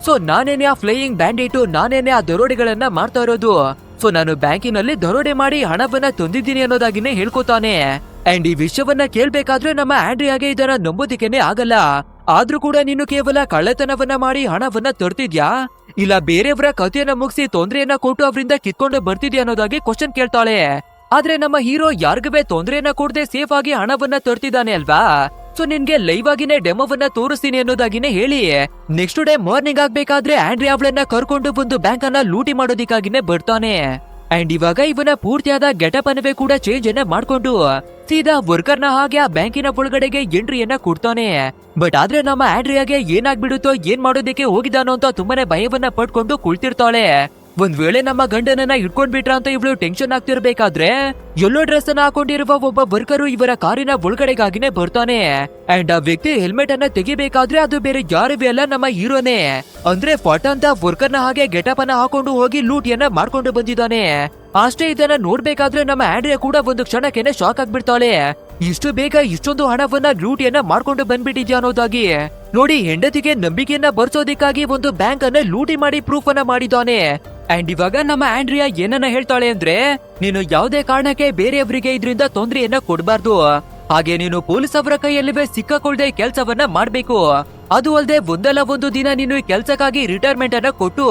Speaker 1: ಸೊ ನಾನೇನೆ ಆ ಫ್ಲೈಯಿಂಗ್ ಬ್ಯಾಂಡಿಟ್, ನಾನೇನೆ ಆ ದರೋಡೆಗಳನ್ನ ಮಾಡ್ತಾ ಇರೋದು. ಸೊ ನಾನು ಬ್ಯಾಂಕಿನಲ್ಲಿ ದರೋಡೆ ಮಾಡಿ ಹಣವನ್ನ ತಂದಿದ್ದೀನಿ ಅನ್ನೋದಾಗಿನೇ ಹೇಳ್ಕೊತಾನೆ. ಅಂಡ್ ಈ ವಿಷಯವನ್ನ ಕೇಳ್ಬೇಕಾದ್ರೆ ನಮ್ಮ ಆಂಡ್ರಿಯಾಗೆ ಇದನ್ನ ನಂಬೋದಿಕ್ಕೇನೆ ಆಗಲ್ಲ. ಆದ್ರೂ ಕೂಡ ನೀನು ಕೇವಲ ಕಳ್ಳತನವನ್ನ ಮಾಡಿ ಹಣವನ್ನ ತರ್ತಿದ್ಯಾ, ಇಲ್ಲ ಬೇರೆಯವರ ಕಥೆಯನ್ನ ಮುಗಿಸಿ ತೊಂದರೆಯನ್ನ ಕೊಟ್ಟು ಅವರಿಂದ ಕಿತ್ಕೊಂಡು ಬರ್ತಿದ್ಯಾ ಅನ್ನೋದಾಗಿ ಕ್ವಶನ್ ಕೇಳ್ತಾಳೆ. ಆದ್ರೆ ನಮ್ಮ ಹೀರೋ ಯಾರಿಗೂ ತೊಂದರೆಯನ್ನ ಕೊಡದೆ ಸೇಫ್ ಆಗಿ ಹಣವನ್ನ ತರ್ತಿದ್ದಾನೆ ಅಲ್ವಾ. ಸೊ ನಿನ್ಗೆ ಲೈವ್ ಆಗಿನೇ ಡೆಮೋವನ್ನ ತೋರಿಸ್ತೀನಿ ಅನ್ನೋದಾಗಿನೇ ಹೇಳಿ ನೆಕ್ಸ್ಟ್ ಡೇ ಮಾರ್ನಿಂಗ್ ಆಗ್ಬೇಕಾದ್ರೆ ಆಂಡ್ರಿಯಾ ಅವಳನ್ನ ಕರ್ಕೊಂಡು ಒಂದು ಬ್ಯಾಂಕ್ ಅನ್ನ ಲೂಟಿ ಮಾಡೋದಿಕ್ಕಾಗಿನೇ ಬರ್ತಾನೆ. ಅಂಡ್ ಇವಾಗ ಇವನ ಪೂರ್ತಿಯಾದ ಗೆಟಪ್ ಅನ್ನವೇ ಕೂಡ ಚೇಂಜ್ ಅನ್ನ ಮಾಡ್ಕೊಂಡು ಸೀದಾ ವರ್ಕರ್ ನ ಹಾಗೆ ಆ ಬ್ಯಾಂಕಿನ ಒಳಗಡೆಗೆ ಎಂಟ್ರಿಯನ್ನ ಕೊಡ್ತಾನೆ. ಬಟ್ ಆದ್ರೆ ನಮ್ಮ ಆಂಡ್ರಿಯಾಗೆ ಏನಾಗ್ಬಿಡುತ್ತೋ, ಏನ್ ಮಾಡೋದಕ್ಕೆ ಹೋಗಿದಾನೋ ಅಂತ ತುಂಬಾನೇ ಭಯವನ್ನ ಪಡ್ಕೊಂಡು ಕುಳಿತಿರ್ತಾಳೆ. ಒಂದ್ ವೇಳೆ ನಮ್ಮ ಗಂಡನನ್ನ ಇಟ್ಕೊಂಡ್ಬಿಟ್ರ ಅಂತ ಇವಳು ಟೆನ್ಷನ್ ಆಗ್ತಿರ್ಬೇಕಾದ್ರೆ ಯೆಲ್ಲೋ ಡ್ರೆಸ್ ಅನ್ನ ಹಾಕೊಂಡಿರುವ ಒಬ್ಬ ವರ್ಕರು ಇವರ ಕಾರಿನ ಒಳಗಡೆಗಾಗಿನೇ ಬರ್ತಾನೆ. ಅಂಡ್ ಆ ವ್ಯಕ್ತಿ ಹೆಲ್ಮೆಟ್ ಅನ್ನ ತೆಗಿಬೇಕಾದ್ರೆ ಅದು ಬೇರೆ ಯಾರಿವೆ ಅಲ್ಲ, ನಮ್ಮ ಹೀರೋನೇ. ಅಂದ್ರೆ ಫಟ್ ಅಂತ ವರ್ಕರ್ ನ ಹಾಗೆ ಗೆಟಪ್ ಅನ್ನ ಹಾಕೊಂಡು ಹೋಗಿ ಲೂಟಿಯನ್ನ ಮಾಡ್ಕೊಂಡು ಬಂದಿದ್ದಾನೆ. ಅಷ್ಟೇ ಇದನ್ನ ನೋಡ್ಬೇಕಾದ್ರೆ ನಮ್ಮ ಆಂಡ್ರಿಯಾ ಕೂಡ ಒಂದು ಕ್ಷಣಕ್ಕೆನೆ ಶಾಕ್ ಆಗ್ಬಿಡ್ತಾಳೆ. ಇಷ್ಟು ಬೇಗ ಇಷ್ಟೊಂದು ಹಣವನ್ನ ಲೂಟಿಯನ್ನ ಮಾಡ್ಕೊಂಡು ಬಂದ್ಬಿಟ್ಟಿದ್ಯಾ ಅನ್ನೋದಾಗಿ. ನೋಡಿ, ಹೆಂಡತಿಗೆ ನಂಬಿಕೆಯನ್ನ ಬರ್ಸೋದಿಕ್ಕಾಗಿ ಒಂದು ಬ್ಯಾಂಕ್ ಅನ್ನ ಲೂಟಿ ಮಾಡಿ ಪ್ರೂಫ್ ಅನ್ನ ಮಾಡಿದ್ದಾನೆ. ಅಂಡ್ ಇವಾಗ ನಮ್ಮ ಆಂಡ್ರಿಯಾ ಏನನ್ನ ಹೇಳ್ತಾಳೆ ಅಂದ್ರೆ, ನೀನು ಯಾವುದೇ ಕಾರಣಕ್ಕೆ ಬೇರೆಯವರಿಗೆ ಇದರಿಂದ ತೊಂದರೆಯನ್ನ ಕೊಡಬಾರ್ದು. ಹಾಗೆ ನೀನು ಪೊಲೀಸ್ ಅವರ ಕೈಯಲ್ಲಿವೆ ಸಿಕ್ಕಾಕೊಳ್ದೆ ಕೆಲ್ಸವನ್ನ ಮಾಡ್ಬೇಕು. ಅದು ಅಲ್ಲದೆ ಒಂದಲ್ಲ ಒಂದು ದಿನ ನೀನು ಈ ಕೆಲ್ಸಕ್ಕಾಗಿ ರಿಟೈರ್ಮೆಂಟ್ ಅನ್ನ ಕೊಟ್ಟು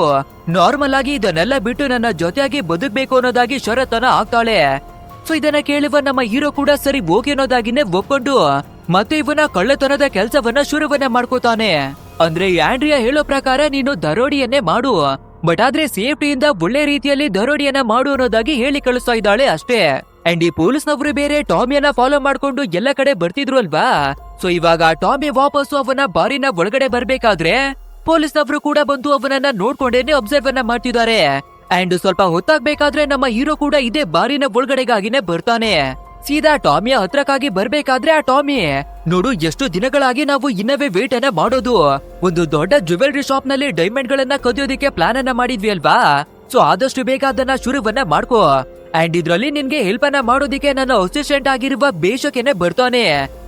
Speaker 1: ನಾರ್ಮಲ್ ಆಗಿ ಇದನ್ನೆಲ್ಲ ಬಿಟ್ಟು ನನ್ನ ಜೊತೆಯಾಗಿ ಬದುಕ್ಬೇಕು ಅನ್ನೋದಾಗಿ ಷರತ್ತನ್ನ ಹಾಕ್ತಾಳೆ. ಸೊ ಇದನ್ನ ಕೇಳುವ ನಮ್ಮ ಹೀರೋ ಕೂಡ ಸರಿ ಓಕೆ ಅನ್ನೋದಾಗಿನೇ ಒಪ್ಕೊಂಡು ಮತ್ತೆ ಇವನ ಕಳ್ಳತನದ ಕೆಲ್ಸವನ್ನ ಶುರುವನ್ನ ಮಾಡ್ಕೋತಾನೆ. ಅಂದ್ರೆ ಆಂಡ್ರಿಯಾ ಹೇಳೋ ಪ್ರಕಾರ ನೀನು ದರೋಡಿಯನ್ನೇ ಮಾಡು, ಬಟ್ ಆದ್ರೆ ಸೇಫ್ಟಿಯಿಂದ ಒಳ್ಳೆ ರೀತಿಯಲ್ಲಿ ದರೋಡಿಯನ್ನ ಮಾಡು ಅನ್ನೋದಾಗಿ ಹೇಳಿ ಕಳಿಸ್ತಾ ಇದ್ದಾಳೆ ಅಷ್ಟೇ. ಅಂಡ್ ಈ ಪೊಲೀಸ್ನವರು ಬೇರೆ ಟಾಮಿಯನ್ನ ಫಾಲೋ ಮಾಡ್ಕೊಂಡು ಎಲ್ಲ ಕಡೆ ಬರ್ತಿದ್ರು ಅಲ್ವಾ. ಸೊ ಇವಾಗ ಟಾಮಿ ವಾಪಸ್ಸು ಅವನ ಬಾರಿನ ಒಳಗಡೆ ಬರ್ಬೇಕಾದ್ರೆ ಪೊಲೀಸ್ನವರು ಕೂಡ ಬಂದು ಅವನನ್ನ ನೋಡ್ಕೊಂಡೇನೆ ಅಬ್ಸರ್ವ್ ಅನ್ನ ಮಾಡ್ತಿದ್ದಾರೆ. ಅಂಡ್ ಸ್ವಲ್ಪ ಹೊತ್ತಾಗ್ಬೇಕಾದ್ರೆ ನಮ್ಮ ಹೀರೋ ಕೂಡ ಇದೇ ಬಾರಿನ ಒಳಗಡೆಗಾಗಿನೇ ಬರ್ತಾನೆ. ಸೀದಾ ಟಾಮಿಯ ಹತ್ರಕ್ಕಾಗಿ ಬರ್ಬೇಕಾದ್ರೆ ಆ ಟಾಮಿ, ನೋಡು ಎಷ್ಟು ದಿನಗಳಾಗಿ ನಾವು ಇನ್ನವೇ ವೇಟ್ ಅನ್ನ ಮಾಡೋದು, ಒಂದು ದೊಡ್ಡ ಜ್ಯುವೆಲ್ರಿ ಶಾಪ್ ನಲ್ಲಿ ಡೈಮಂಡ್ ಗಳನ್ನ ಕದಿಯೋದಿಕ್ಕೆ ಪ್ಲಾನ್ ಅನ್ನ ಮಾಡಿದ್ವಿ ಅಲ್ವಾ. ಸೊ ಆದಷ್ಟು ಬೇಗ ಅದನ್ನ ಶುರುವನ್ನ ಮಾಡ್ಕೋ. ಅಂಡ್ ಇದ್ರಲ್ಲಿ ನಿನ್ಗೆ ಹೆಲ್ಪ್ ಅನ್ನ ಮಾಡೋದಿಕ್ಕೆ ನನ್ನ ಅಸಿಸ್ಟೆಂಟ್ ಆಗಿರುವ ಬೇಷಕೇನೆ ಬರ್ತಾನೆ.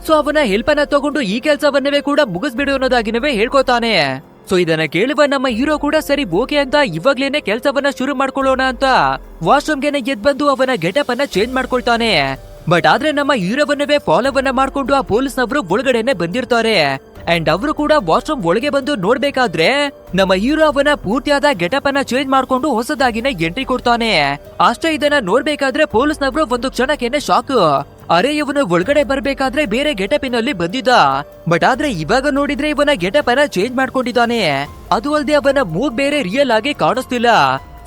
Speaker 1: ಸೊ ಅವನ ಹೆಲ್ಪ್ ಅನ್ನ ತಗೊಂಡು ಈ ಕೆಲಸವನ್ನವೇ ಕೂಡ ಮುಗಿಸ್ಬಿಡು ಅನ್ನೋದಾಗಿನವೇ ಹೇಳ್ಕೊತಾನೆ. ಸೊ ಇದನ್ನ ಕೇಳುವ ನಮ್ಮ ಹೀರೋ ಕೂಡ ಸರಿ ಓಕೆ ಅಂತ ಇವಾಗ್ಲೇನೆ ಕೆಲ್ಸವನ್ನ ಶುರು ಮಾಡ್ಕೊಳ್ಳೋಣ ಅಂತ ವಾಶ್ರೂಮ್ಗೆನೆ ಎದ್ ಬಂದು ಅವನ ಗೆಟಪ್ ಅನ್ನ ಚೇಂಜ್ ಮಾಡ್ಕೊಳ್ತಾನೆ. ಬಟ್ ಆದ್ರೆ ನಮ್ಮ ಹೀರೋವನ್ನವೇ ಫಾಲೋವನ್ನ ಮಾಡ್ಕೊಂಡು ಆ ಪೊಲೀಸ್ನವರು ಒಳಗಡೆನೆ ಬಂದಿರ್ತಾರೆ. ಅಂಡ್ ಅವರು ಕೂಡ ವಾಶ್ರೂಮ್ ಒಳಗೆ ಬಂದು ನೋಡ್ಬೇಕಾದ್ರೆ ನಮ್ಮ ಹೀರೋ ಅವನ ಪೂರ್ತಿಯಾದ ಗೆಟಪ್ ಅನ್ನ ಚೇಂಜ್ ಮಾಡ್ಕೊಂಡು ಹೊಸದಾಗಿನೇ ಎಂಟ್ರಿ ಕೊಡ್ತಾನೆ. ಅಷ್ಟೇ ಇದನ್ನ ನೋಡ್ಬೇಕಾದ್ರೆ ಪೊಲೀಸ್ನವರು ಒಂದು ಕ್ಷಣಕ್ಕೆನೆ ಶಾಕ್. ಅರೆ, ಇವನು ಒಳಗಡೆ ಬರ್ಬೇಕಾದ್ರೆ ಬೇರೆ ಗೆಟಪಿನಲ್ಲಿ ಬಂದಿದ್ದ, ಬಟ್ ಆದ್ರೆ ಇವಾಗ ನೋಡಿದ್ರೆ ಇವನ ಗೆಟಪ್ ಅನ್ನ ಚೇಂಜ್ ಮಾಡ್ಕೊಂಡಿದ್ದಾನೆ. ಅದು ಅಲ್ಲದೆ ಅವನ ಮೂಗ್ ಬೇರೆ ರಿಯಲ್ ಆಗಿ ಕಾಣಿಸ್ತಿಲ್ಲ.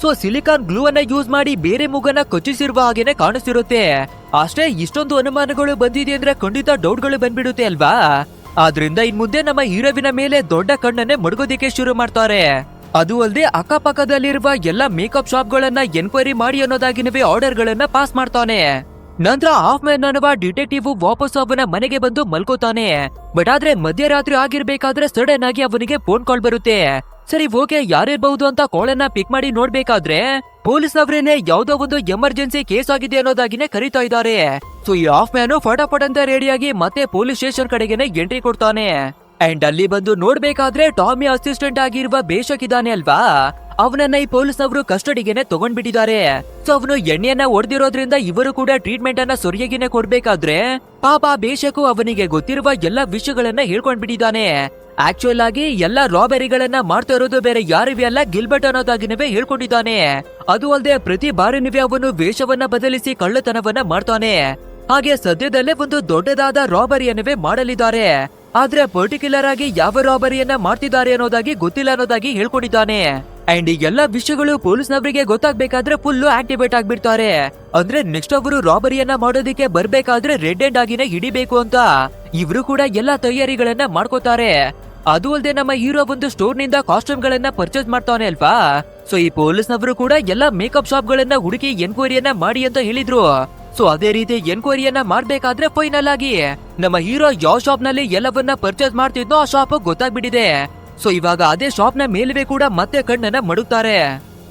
Speaker 1: ಸೊ ಸಿಲಿಕಾನ್ ಗ್ಲೂ ಅನ್ನ ಯೂಸ್ ಮಾಡಿ ಬೇರೆ ಮೂಗನ್ನ ಕೊಚ್ಚಿಸಿರುವ ಹಾಗೇನೆ ಕಾಣಿಸ್ತಿರುತ್ತೆ. ಅಷ್ಟೇ, ಇಷ್ಟೊಂದು ಅನುಮಾನಗಳು ಬಂದಿದೆ ಅಂದ್ರೆ ಖಂಡಿತ ಡೌಟ್ಗಳು ಬಂದ್ಬಿಡುತ್ತೆ ಅಲ್ವಾ. ಆದ್ರಿಂದ ಇನ್ ಮುಂದೆ ನಮ್ಮ ಹೀರೋವಿನ ಮೇಲೆ ದೊಡ್ಡ ಕಣ್ಣನ್ನೇ ಮಡಗೋದಿಕ್ಕೆ ಶುರು ಮಾಡ್ತಾರೆ. ಅದು ಅಲ್ಲದೆ ಅಕ್ಕಪಕ್ಕದಲ್ಲಿರುವ ಎಲ್ಲಾ ಮೇಕಪ್ ಶಾಪ್ ಗಳನ್ನ ಎನ್ಕ್ವೈರಿ ಮಾಡಿ ಅನ್ನೋದಾಗಿನವೇ ಆರ್ಡರ್ ಗಳನ್ನ ಪಾಸ್ ಮಾಡ್ತಾನೆ. ನಂತರ ಹಾಫ್ ಮ್ಯಾನ್ ಅನ್ನುವ ಡಿಟೆಕ್ಟಿವ್ ವಾಪಸ್ ಅವನ ಮನೆಗೆ ಬಂದು ಮಲ್ಕೋತಾನೆ. ಬಟ್ ಆದ್ರೆ ಮಧ್ಯರಾತ್ರಿ ಆಗಿರ್ಬೇಕಾದ್ರೆ ಸಡನ್ ಆಗಿ ಅವನಿಗೆ ಫೋನ್ ಕಾಲ್ ಬರುತ್ತೆ. ಸರಿ ಓಕೆ, ಯಾರಿರ್ಬಹುದು ಅಂತ ಕಾಲ್ ಅನ್ನ ಪಿಕ್ ಮಾಡಿ ನೋಡ್ಬೇಕಾದ್ರೆ ಪೊಲೀಸ್ನವರೇನೆ ಯಾವ್ದೋ ಒಂದು ಎಮರ್ಜೆನ್ಸಿ ಕೇಸ್ ಆಗಿದೆ ಅನ್ನೋದಾಗಿನೇ ಕರೀತಾ ಇದ್ದಾರೆ. ಸೊ ಈ ಹಾಫ್ ಮ್ಯಾನು ಫಟಾಫಟ್ ಅಂತ ರೆಡಿಯಾಗಿ ಮತ್ತೆ ಪೊಲೀಸ್ ಸ್ಟೇಷನ್ ಕಡೆಗೆನೆ ಎಂಟ್ರಿ ಕೊಡ್ತಾನೆ. ಅಂಡ್ ಅಲ್ಲಿ ಬಂದು ನೋಡ್ಬೇಕಾದ್ರೆ ಟಾಮಿ ಅಸಿಸ್ಟೆಂಟ್ ಆಗಿರುವ ಬೇಷಕ್ ಇದ್ದಾನೆ ಅಲ್ವಾ, ಅವನನ್ನ ಈ ಪೊಲೀಸ್ನವರು ಕಸ್ಟಡಿಗೆನೆ ತಗೊಂಡ್ಬಿಟ್ಟಿದ್ದಾರೆ. ಸೊ ಅವನು ಎಣ್ಣೆಯನ್ನ ಹೊಡೆದಿರೋದ್ರಿಂದ ಇವರು ಕೂಡ ಟ್ರೀಟ್ಮೆಂಟ್ ಅನ್ನ ಸರಿಯಾಗಿನೇ ಕೊಡ್ಬೇಕಾದ್ರೆ ಪಾಪ ಬೇಷಕು ಅವನಿಗೆ ಗೊತ್ತಿರುವ ಎಲ್ಲಾ ವಿಷಯಗಳನ್ನ ಹೇಳ್ಕೊಂಡ್ಬಿಟ್ಟಿದ್ದಾನೆ. ಆಕ್ಚುಯಲ್ ಆಗಿ ಎಲ್ಲಾ ರಾಬರಿಗಳನ್ನ ಮಾಡ್ತಾ ಇರೋದು ಬೇರೆ ಯಾರಿವೆ ಅಲ್ಲ, ಗಿಲ್ಬರ್ಟ್ ಅನ್ನೋದಾಗಿನವೇ ಹೇಳ್ಕೊಂಡಿದ್ದಾನೆ. ಅದು ಅಲ್ಲದೆ ಪ್ರತಿ ಬಾರಿನವೇ ಅವನು ವೇಷವನ್ನ ಬದಲಿಸಿ ಕಳ್ಳತನವನ್ನ ಮಾಡ್ತಾನೆ. ಹಾಗೆ ಸದ್ಯದಲ್ಲೇ ಒಂದು ದೊಡ್ಡದಾದ ರಾಬರಿಯನ್ನವೇ ಮಾಡಲಿದ್ದಾರೆ. ಆದ್ರೆ ಪರ್ಟಿಕ್ಯುಲರ್ ಆಗಿ ಯಾವ ರಾಬರಿಯನ್ನ ಮಾಡ್ತಿದ್ದಾರೆ ಅನ್ನೋದಾಗಿ ಗೊತ್ತಿಲ್ಲ ಅನ್ನೋದಾಗಿ ಹೇಳ್ಕೊಂಡಿದ್ದಾನೆ. ಅಂಡ್ ಈ ಎಲ್ಲಾ ವಿಷಯಗಳು ಪೊಲೀಸ್ನವರಿಗೆ ಗೊತ್ತಾಗ್ಬೇಕಾದ್ರೆ ಫುಲ್ ಆಕ್ಟಿವೇಟ್ ಆಗ್ಬಿಡ್ತಾರೆ. ಅಂದ್ರೆ ನೆಕ್ಸ್ಟ್ ಅವರು ರಾಬರಿಯನ್ನ ಮಾಡೋದಿಕ್ಕೆ ಬರ್ಬೇಕಾದ್ರೆ ರೆಡ್ ಹ್ಯಾಂಡ್ ಆಗಿನೇ ಹಿಡಿಬೇಕು ಅಂತ ಇವರು ಕೂಡ ಎಲ್ಲಾ ತಯಾರಿಗಳನ್ನ ಮಾಡ್ಕೋತಾರೆ. ಅದು ಅಲ್ಲದೆ ನಮ್ಮ ಹೀರೋ ಒಂದು ಸ್ಟೋರ್ ನಿಂದ ಕಾಸ್ಟ್ಯೂಮ್ ಗಳನ್ನ ಪರ್ಚೇಸ್ ಮಾಡ್ತಾನೆ ಅಲ್ವಾ. ಸೊ ಈ ಪೊಲೀಸ್ನವರು ಕೂಡ ಎಲ್ಲಾ ಮೇಕಪ್ ಶಾಪ್ ಗಳನ್ನ ಹುಡುಕಿ ಎನ್ಕ್ವೈರಿಯನ್ನ ಮಾಡಿ ಅಂತ ಹೇಳಿದ್ರು. ಸೊ ಅದೇ ರೀತಿ ಎನ್ಕ್ವೈರಿಯನ್ನ ಮಾಡ್ಬೇಕಾದ್ರೆ ಫೈನಲ್ ಆಗಿ ನಮ್ಮ ಹೀರೋ ಯಾವ ಶಾಪ್ ನಲ್ಲಿ ಎಲ್ಲವನ್ನ ಪರ್ಚೇಸ್ ಮಾಡ್ತಿದ್ನೋ ಆ ಶಾಪ್ ಗೊತ್ತಾಗ್ಬಿಟ್ಟಿದೆ. ಸೊ ಇವಾಗ ಅದೇ ಶಾಪ್ ನ ಮೇಲುವೆ ಕೂಡ ಮತ್ತೆ ಕಣ್ಣನ್ನ ಮಡುತ್ತಾರೆ.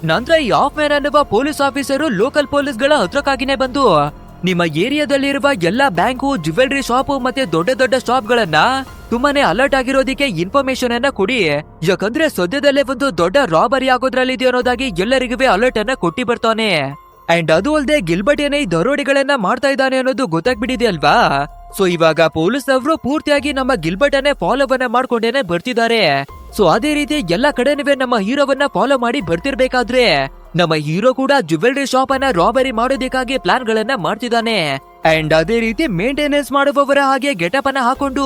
Speaker 1: ನಂತರ ಈ ಆಫ್ ಮ್ಯಾನ್ ಅನ್ನುವ ಪೊಲೀಸ್ ಆಫೀಸರು ಲೋಕಲ್ ಪೊಲೀಸ್ ಗಳ ಹತ್ರಕ್ಕಾಗಿನೇ ಬಂದು ನಿಮ್ಮ ಏರಿಯಾದಲ್ಲಿರುವ ಎಲ್ಲಾ ಬ್ಯಾಂಕು, ಜ್ಯುವೆಲ್ರಿ ಶಾಪ್ ಮತ್ತೆ ದೊಡ್ಡ ದೊಡ್ಡ ಶಾಪ್ ಗಳನ್ನ ತುಂಬಾನೇ ಅಲರ್ಟ್ ಆಗಿರೋದಿಕ್ಕೆ ಇನ್ಫಾರ್ಮೇಶನ್ ಅನ್ನ ಕೊಡಿ, ಯಾಕಂದ್ರೆ ಸದ್ಯದಲ್ಲೇ ಒಂದು ದೊಡ್ಡ ರಾಬರಿ ಆಗೋದ್ರಲ್ಲಿ ಇದೆ ಅನ್ನೋದಾಗಿ ಎಲ್ಲರಿಗೂ ಅಲರ್ಟ್ ಅನ್ನ ಕೊಟ್ಟಿ ಬರ್ತಾನೆ. ಅಂಡ್ ಅದು ಅಲ್ಲದೆ ಗಿಲ್ಬರ್ಟ್ ಏನೇ ದರೋಡೆಗಳನ್ನ ಮಾಡ್ತಾ ಇದ್ದಾನೆ ಅನ್ನೋದು ಗೊತ್ತಾಗ್ಬಿಟ್ಟಿದೆ ಅಲ್ವಾ. ಸೊ ಇವಾಗ ಪೊಲೀಸ್ ಅವರು ಪೂರ್ತಿಯಾಗಿ ನಮ್ಮ ಗಿಲ್ಬರ್ಟ್ ಅನ್ನೇ ಫಾಲೋವನ್ನ ಮಾಡ್ಕೊಂಡೇನೆ ಬರ್ತಿದ್ದಾರೆ. ಸೊ ಅದೇ ರೀತಿ ಎಲ್ಲಾ ಕಡೆನೂ ನಮ್ಮ ಹೀರೋವನ್ನ ಫಾಲೋ ಮಾಡಿ ಬರ್ತಿರ್ಬೇಕಾದ್ರೆ ನಮ್ಮ ಹೀರೋ ಕೂಡ ಜ್ಯುವೆಲ್ರಿ ಶಾಪ್ ಅನ್ನ ರಾಬರಿ ಮಾಡೋದಕ್ಕಾಗಿ ಪ್ಲಾನ್ ಗಳನ್ನ ಮಾಡ್ತಿದ್ದಾನೆ. ಅಂಡ್ ಅದೇ ರೀತಿ ಮೇಂಟೆನೆನ್ಸ್ ಮಾಡುವವರ ಹಾಗೆ ಗೆಟಪ್ ಅನ್ನ ಹಾಕೊಂಡು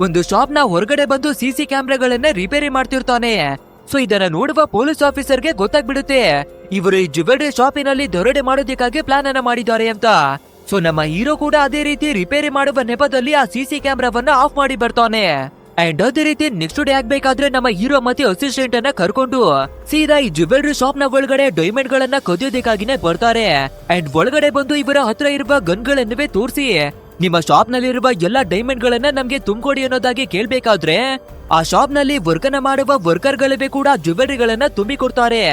Speaker 1: ಒಂದು ಶಾಪ್ ನ ಹೊರಗಡೆ ಬಂದು ಸಿಸಿ ಕ್ಯಾಮೆರಾಗಳನ್ನ ರಿಪೇರಿ ಮಾಡ್ತಿರ್ತಾನೆ. ಸೊ ಇದನ್ನ ನೋಡುವ ಪೊಲೀಸ್ ಆಫೀಸರ್ಗೆ ಗೊತ್ತಾಗ್ಬಿಡುತ್ತೆ ಇವರು ಈ ಜ್ಯುವೆಲ್ರಿ ಶಾಪಿನಲ್ಲಿ ದರೋಡೆ ಮಾಡೋದಕ್ಕಾಗಿ ಪ್ಲಾನ್ ಅನ್ನ ಮಾಡಿದ್ದಾರೆ ಅಂತ. ಸೊ ನಮ್ಮ ಹೀರೋ ಕೂಡ ಅದೇ ರೀತಿ ರಿಪೇರಿ ಮಾಡುವ ನೆಪದಲ್ಲಿ ಆ ಸಿಸಿ ಕ್ಯಾಮೆರಾವನ್ನ ಆಫ್ ಮಾಡಿ ಬರ್ತಾನೆ. ಅಂಡ್ ಅದೇ ರೀತಿ ನೆಕ್ಸ್ಟ್ ಡೇ ಆಗ್ಬೇಕಾದ್ರೆ ನಮ್ಮ ಹೀರೋ ಮತ್ತೆ ಅಸಿಸ್ಟೆಂಟ್ ಅನ್ನ ಕರ್ಕೊಂಡು ಸೀದಾ ಈ ಜ್ಯುವೆಲ್ರಿ ಶಾಪ್ ನ ಒಳಗಡೆ ಡೈಮಂಡ್ ಗಳನ್ನ ಕದಿಯೋದಕ್ಕಾಗಿನೇ ಬರ್ತಾರೆ. ಅಂಡ್ ಒಳಗಡೆ ಬಂದು ಇವರ ಹತ್ರ ಇರುವ ಗನ್ ಗಳನ್ನವೇ ತೋರಿಸಿ ನಿಮ್ಮ ಶಾಪ್ ನಲ್ಲಿರುವ ಎಲ್ಲಾ ಡೈಮಂಡ್ ಗಳನ್ನ ನಮ್ಗೆ ತುಂಬಿಕೊಡಿ ಅನ್ನೋದಾಗಿ ಕೇಳ್ಬೇಕಾದ್ರೆ ಆ ಶಾಪ್ ನಲ್ಲಿ ವರ್ಕ್ ಅನ್ನ ಮಾಡುವ ವರ್ಕರ್ ಗಳವೇ ಕೂಡ ಜ್ಯುವೆಲ್ರಿಗಳನ್ನ ತುಂಬಿ ಕೊಡ್ತಾರೆ.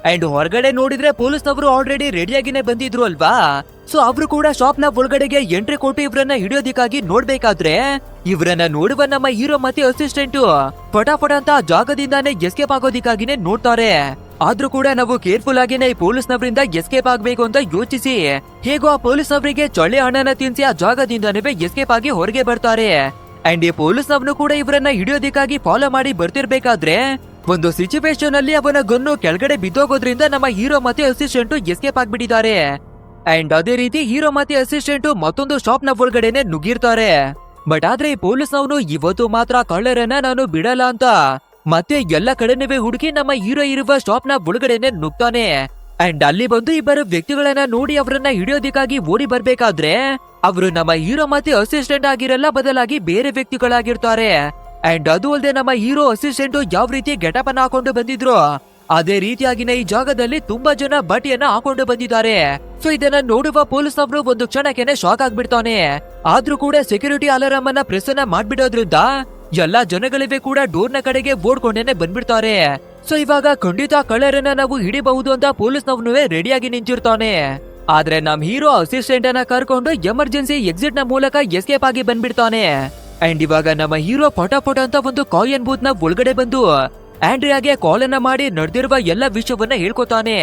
Speaker 1: ಅಂಡ್ ಹೊರಗಡೆ ನೋಡಿದ್ರೆ ಪೊಲೀಸ್ನವರು ಆಲ್ರೆಡಿ ರೆಡಿಯಾಗಿನೇ ಬಂದಿದ್ರು ಅಲ್ವಾ. ಸೊ ಅವರು ಕೂಡ ಶಾಪ್ ನ ಒಳಗಡೆಗೆ ಎಂಟ್ರಿ ಕೊಟ್ಟು ಇವ್ರನ್ನ ಹಿಡಿಯೋದಿಕ್ಕಾಗಿ ನೋಡ್ಬೇಕಾದ್ರೆ ಇವ್ರನ್ನ ನೋಡುವ ನಮ್ಮ ಹೀರೋ ಮತ್ತೆ ಅಸಿಸ್ಟೆಂಟ್ ಫಟಾಫಟ ಅಂತ ಜಾಗದಿಂದಾನೇ ಎಸ್ಕೇಪ್ ಆಗೋದಿಕ್ಕಾಗಿನೇ ನೋಡ್ತಾರೆ. ಆದ್ರೂ ಕೂಡ ನಾವು ಕೇರ್ಫುಲ್ ಆಗಿನೇ ಈ ಪೊಲೀಸ್ನವರಿಂದ ಎಸ್ಕೇಪ್ ಆಗ್ಬೇಕು ಅಂತ ಯೋಚಿಸಿ ಹೇಗೋ ಆ ಪೊಲೀಸ್ನವರಿಗೆ ಚೊಳ್ಳೆ ಹಣ್ಣನ ತಿನ್ಸಿ ಆ ಜಾಗದಿಂದಾನೇ ಎಸ್ಕೇಪ್ ಆಗಿ ಹೊರಗೆ ಬರ್ತಾರೆ. ಅಂಡ್ ಈ ಪೊಲೀಸ್ನವನು ಕೂಡ ಇವರನ್ನ ಹಿಡಿಯೋದಿಕ್ಕಾಗಿ ಫಾಲೋ ಮಾಡಿ ಬರ್ತಿರ್ಬೇಕಾದ್ರೆ ಒಂದು ಸಿಚುವೇಶನ್ ಅಲ್ಲಿ ಅವನ ಗನ್ನು ಕೆಳಗಡೆ ಬಿದ್ದೋಗೋದ್ರಿಂದ ನಮ್ಮ ಹೀರೋ ಮತ್ತೆ ಅಸಿಸ್ಟೆಂಟ್ ಎಸ್ಕೇಪ್ ಆಗ್ಬಿಟ್ಟಿದ್ದಾರೆ. ಅಂಡ್ ಅದೇ ರೀತಿ ಹೀರೋ ಮತ್ತೆ ಅಸಿಸ್ಟೆಂಟ್ ಮತ್ತೊಂದು ಶಾಪ್ ನ ಒಳಗಡೆನೆ ನುಗ್ಗಿರ್ತಾರೆ. ಬಟ್ ಆದ್ರೆ ಈ ಪೊಲೀಸ್ನವನು ಇವತ್ತು ಮಾತ್ರ ಕಳ್ಳರನ್ನ ನಾನು ಬಿಡಲ್ಲ ಅಂತ ಮತ್ತೆ ಎಲ್ಲ ಕಡೆನವೇ ಹುಡುಕಿ ನಮ್ಮ ಹೀರೋ ಇರುವ ಶಾಪ್ ನ ಒಳಗಡೆನೆ ನುಗ್ತಾನೆ. ಅಂಡ್ ಅಲ್ಲಿ ಬಂದು ಇಬ್ಬರು ವ್ಯಕ್ತಿಗಳನ್ನ ನೋಡಿ ಅವರನ್ನ ಹಿಡಿಯೋದಿಕ್ಕಾಗಿ ಓಡಿ ಬರ್ಬೇಕಾದ್ರೆ ಅವರು ನಮ್ಮ ಹೀರೋ ಮತ್ತೆ ಅಸಿಸ್ಟೆಂಟ್ ಆಗಿರಲ್ಲ, ಬದಲಾಗಿ ಬೇರೆ ವ್ಯಕ್ತಿಗಳಾಗಿರ್ತಾರೆ. ಅಂಡ್ ಅದು ಅಲ್ಲದೆ ನಮ್ಮ ಹೀರೋ ಅಸಿಸ್ಟೆಂಟ್ ಯಾವ ರೀತಿ ಗೆಟಪ್ ಅನ್ನ ಹಾಕೊಂಡು ಬಂದಿದ್ರು ಅದೇ ರೀತಿಯಾಗಿನ ಈ ಜಾಗದಲ್ಲಿ ತುಂಬಾ ಜನ ಬಟ್ಟೆಯನ್ನ ಹಾಕೊಂಡು ಬಂದಿದ್ದಾರೆ. ಸೊ ಇದನ್ನ ನೋಡುವ ಪೊಲೀಸ್ ಅವರು ಒಂದು ಕ್ಷಣಕ್ಕೆನೆ ಶಾಕ್ ಆಗ್ಬಿಡ್ತಾನೆ. ಆದ್ರೂ ಕೂಡ ಸೆಕ್ಯೂರಿಟಿ ಅಲಾರಾಮ್ ಅನ್ನ ಪ್ರೆಸ್ ಅನ್ನ ಮಾಡ್ಬಿಡೋದ್ರಿಂದ ಎಲ್ಲಾ ಜನಗಳಿವೆ ಕೂಡ ಡೋರ್ ನ ಕಡೆಗೆ ಓಡ್ಕೊಂಡೇನೆ ಬಂದ್ಬಿಡ್ತಾರೆ. ಸೊ ಇವಾಗ ಖಂಡಿತ ಕಳ್ಳರನ್ನ ನಾವು ಹಿಡಿಬಹುದು ಅಂತ ಪೊಲೀಸ್ನವನು ರೆಡಿಯಾಗಿ ನಿಂತಿರ್ತಾನೆ. ಆದ್ರೆ ನಮ್ ಹೀರೋ ಅಸಿಸ್ಟೆಂಟ್ ಅನ್ನ ಕರ್ಕೊಂಡು ಎಮರ್ಜೆನ್ಸಿ ಎಕ್ಸಿಟ್ ನ ಮೂಲಕ ಎಸ್ಕೇಪ್ ಆಗಿ ಬಂದ್ಬಿಡ್ತಾನೆ. ಅಂಡ್ ಇವಾಗ ನಮ್ಮ ಹೀರೋ ಫಟಾಫಟ ಅಂತ ಒಂದು ಕಾಯಿನ್ ಬೂತ್ ನ ಒಳಗಡೆ ಬಂದು ಆಂಡ್ರಿಯಾಗೆ ಕಾಲ್ ಅನ್ನ ಮಾಡಿ ನಡೆದಿರುವ ಎಲ್ಲ ವಿಷಯವನ್ನ ಹೇಳ್ಕೊತಾನೆ.